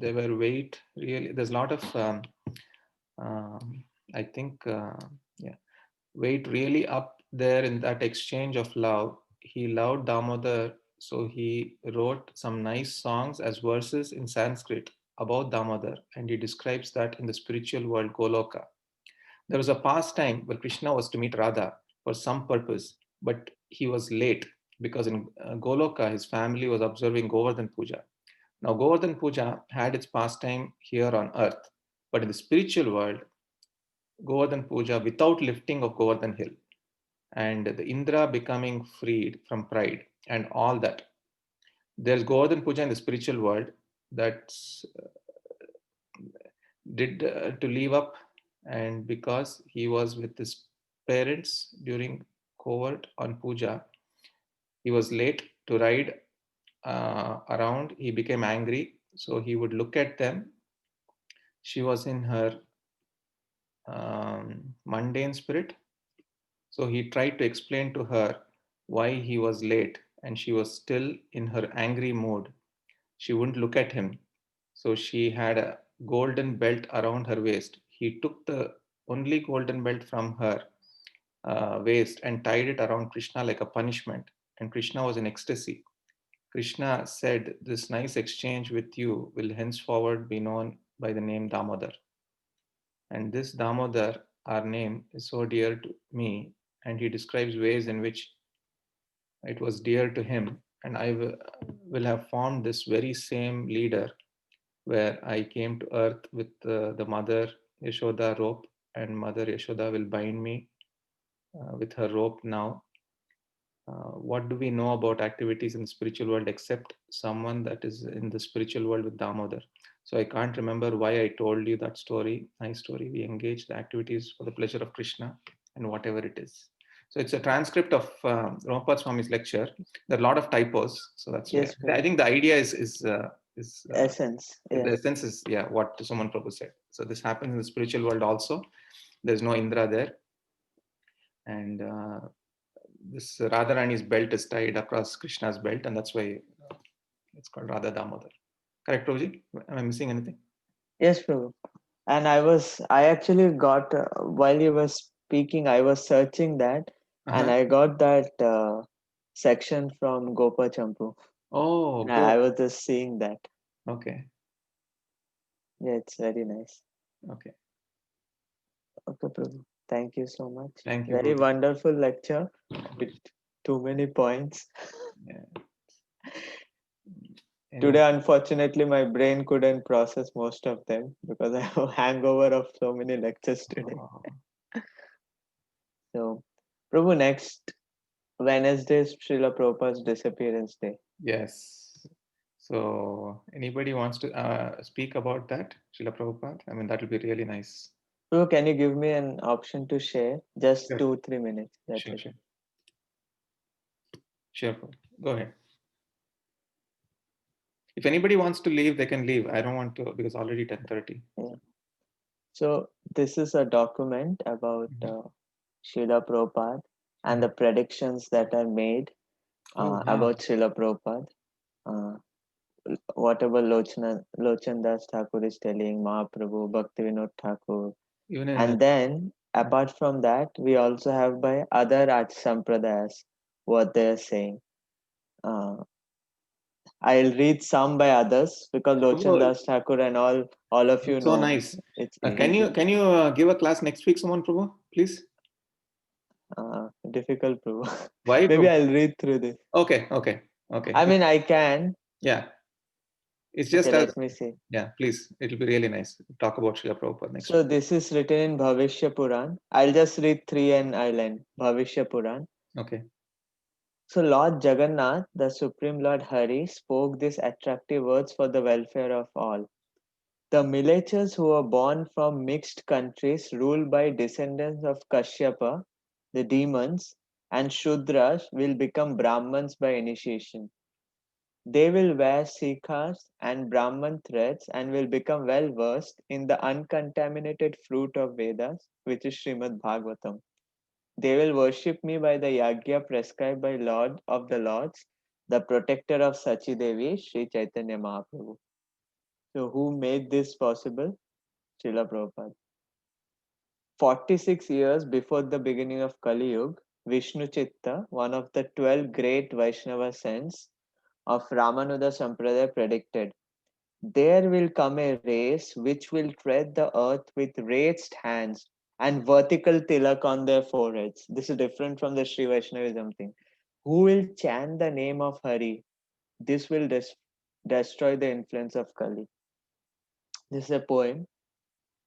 were wait, really, there's a lot of, I think, yeah, weight really up there in that exchange of love. He loved Damodar, so he wrote some nice songs as verses in Sanskrit about Damodar, and he describes that in the spiritual world, Goloka. There was a past time where Krishna was to meet Radha for some purpose, but he was late because in Goloka, his family was observing Govardhan Puja. Now, Govardhan Puja had its pastime here on earth, but in the spiritual world, Govardhan Puja without lifting of Govardhan Hill and the Indra becoming freed from pride and all that. There's Govardhan Puja in the spiritual world that's did to leave up, and because he was with his parents during covert on puja, he was late to ride around. He became angry, so he would look at them. She was in her mundane spirit, so he tried to explain to her why he was late, and she was still in her angry mood. She wouldn't look at him. So she had a golden belt around her waist. He took the only golden belt from her waist and tied it around Krishna like a punishment. And Krishna was in ecstasy. Krishna said, "This nice exchange with you will henceforward be known by the name Damodar." And this Damodar, our name, is so dear to me. And he describes ways in which it was dear to him. And I will have formed this very same leader where I came to earth with the mother Yashoda rope, and Mother Yashoda will bind me with her rope now. What do we know about activities in the spiritual world except someone that is in the spiritual world with Damodar? So I can't remember why I told you that story. Nice story. We engage the activities for the pleasure of Krishna and whatever it is. So it's a transcript of Ramapad Swami's lecture. There are a lot of typos, so that's why Yes, I think the idea is essence. the Yeah. essence is what Suman Prabhu said. So this happens in the spiritual world also. There's no Indra there, and this Radharani's belt is tied across Krishna's belt, and that's why it's called Radha Damodar. Correct, Prabhuji? Am I missing anything? Yes, Prabhu. And I actually got, while you were speaking, I was searching that, and I got that section from Gopa Champu. Oh, good. I was just seeing that. Okay. Yeah, it's very nice. Okay. Okay, Prabhu. Thank you so much. Thank you. Very Prabhu. wonderful lecture with too many points. Yeah. Today, unfortunately, my brain couldn't process most of them because I have a hangover of so many lectures today. Oh. So, Prabhu, next Wednesday is Srila Prabhupada's disappearance day. Yes. So, anybody wants to speak about that, Srila Prabhupada? I mean, that will be really nice. Prabhu, can you give me an option to share? Just Sure. 2-3 minutes. That's Sure, it. sure. Sure, Prabhu. Go ahead. If anybody wants to leave, they can leave. I don't want to because already 10:30. Yeah. So this is a document about Srila Prabhupada and the predictions that are made about Srila Prabhupada. Whatever Lochan Das Thakur is telling, Mahaprabhu, Bhaktivinoda Thakur. And then apart from that, we also have by other Arch Sampradayas what they are saying. I'll read some by others because Lochan Das Thakur and all of you know. So nice. It's Can you give a class next week, someone, Prabhu, please? Difficult, Prabhu. Why? Maybe Prabhu? I'll read through this. Okay. I mean, I can. Yeah. It's just okay, let me see. Yeah, please. It'll be really nice. Talk about Srila Prabhupada next So week. this is written in Bhavishya Puran. I'll just read 3 and I'll end. Bhavishya Puran. Okay. So Lord Jagannath, the Supreme Lord Hari, spoke these attractive words for the welfare of all. The milleters who were born from mixed countries ruled by descendants of Kashyapa, the demons, and Shudras will become Brahmans by initiation. They will wear sikhas and Brahman threads and will become well versed in the uncontaminated fruit of Vedas, which is Srimad Bhagavatam. They will worship me by the yagya prescribed by Lord of the Lords, the protector of Sachi Devi, Sri Chaitanya Mahaprabhu. So who made this possible? Srila Prabhupada. 46 years before the beginning of Kali Yuga, Vishnu Chitta, one of the 12 great Vaishnava saints of Ramanuja Sampradaya, predicted, there will come a race which will tread the earth with raised hands and vertical tilak on their foreheads. This is different from the Sri Vaishnavism thing. Who will chant the name of Hari? This will destroy the influence of Kali. This is a poem.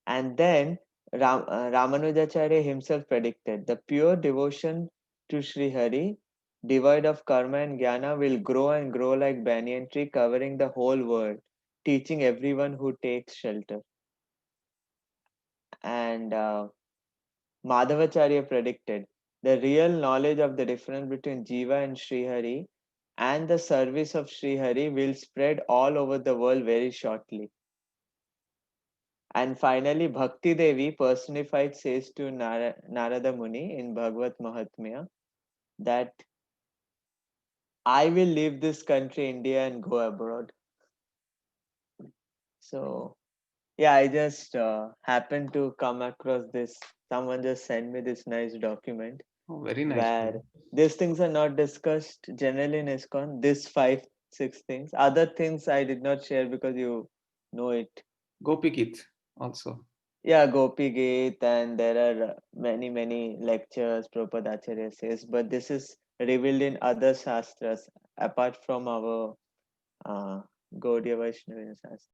And then Ramanujacharya himself predicted the pure devotion to Sri Hari, devoid of karma and jnana, will grow and grow like banyan tree covering the whole world, teaching everyone who takes shelter. And Madhavacharya predicted the real knowledge of the difference between Jiva and Sri Hari and the service of Sri Hari will spread all over the world very shortly. And finally, Bhakti Devi personified says to Narada Muni in Bhagavad Mahatmya that I will leave this country, India, and go abroad. So, yeah, I just happened to come across this. Someone just sent me this nice document. Oh, very nice. Where these things are not discussed generally in ISKCON. These 5-6 things. Other things I did not share because you know it. Gopi Geet also. Yeah, Gopi Gate, and there are many lectures Prabhupada Acharya says, but this is revealed in other shastras apart from our Gaudiya Vaishnava Shastra.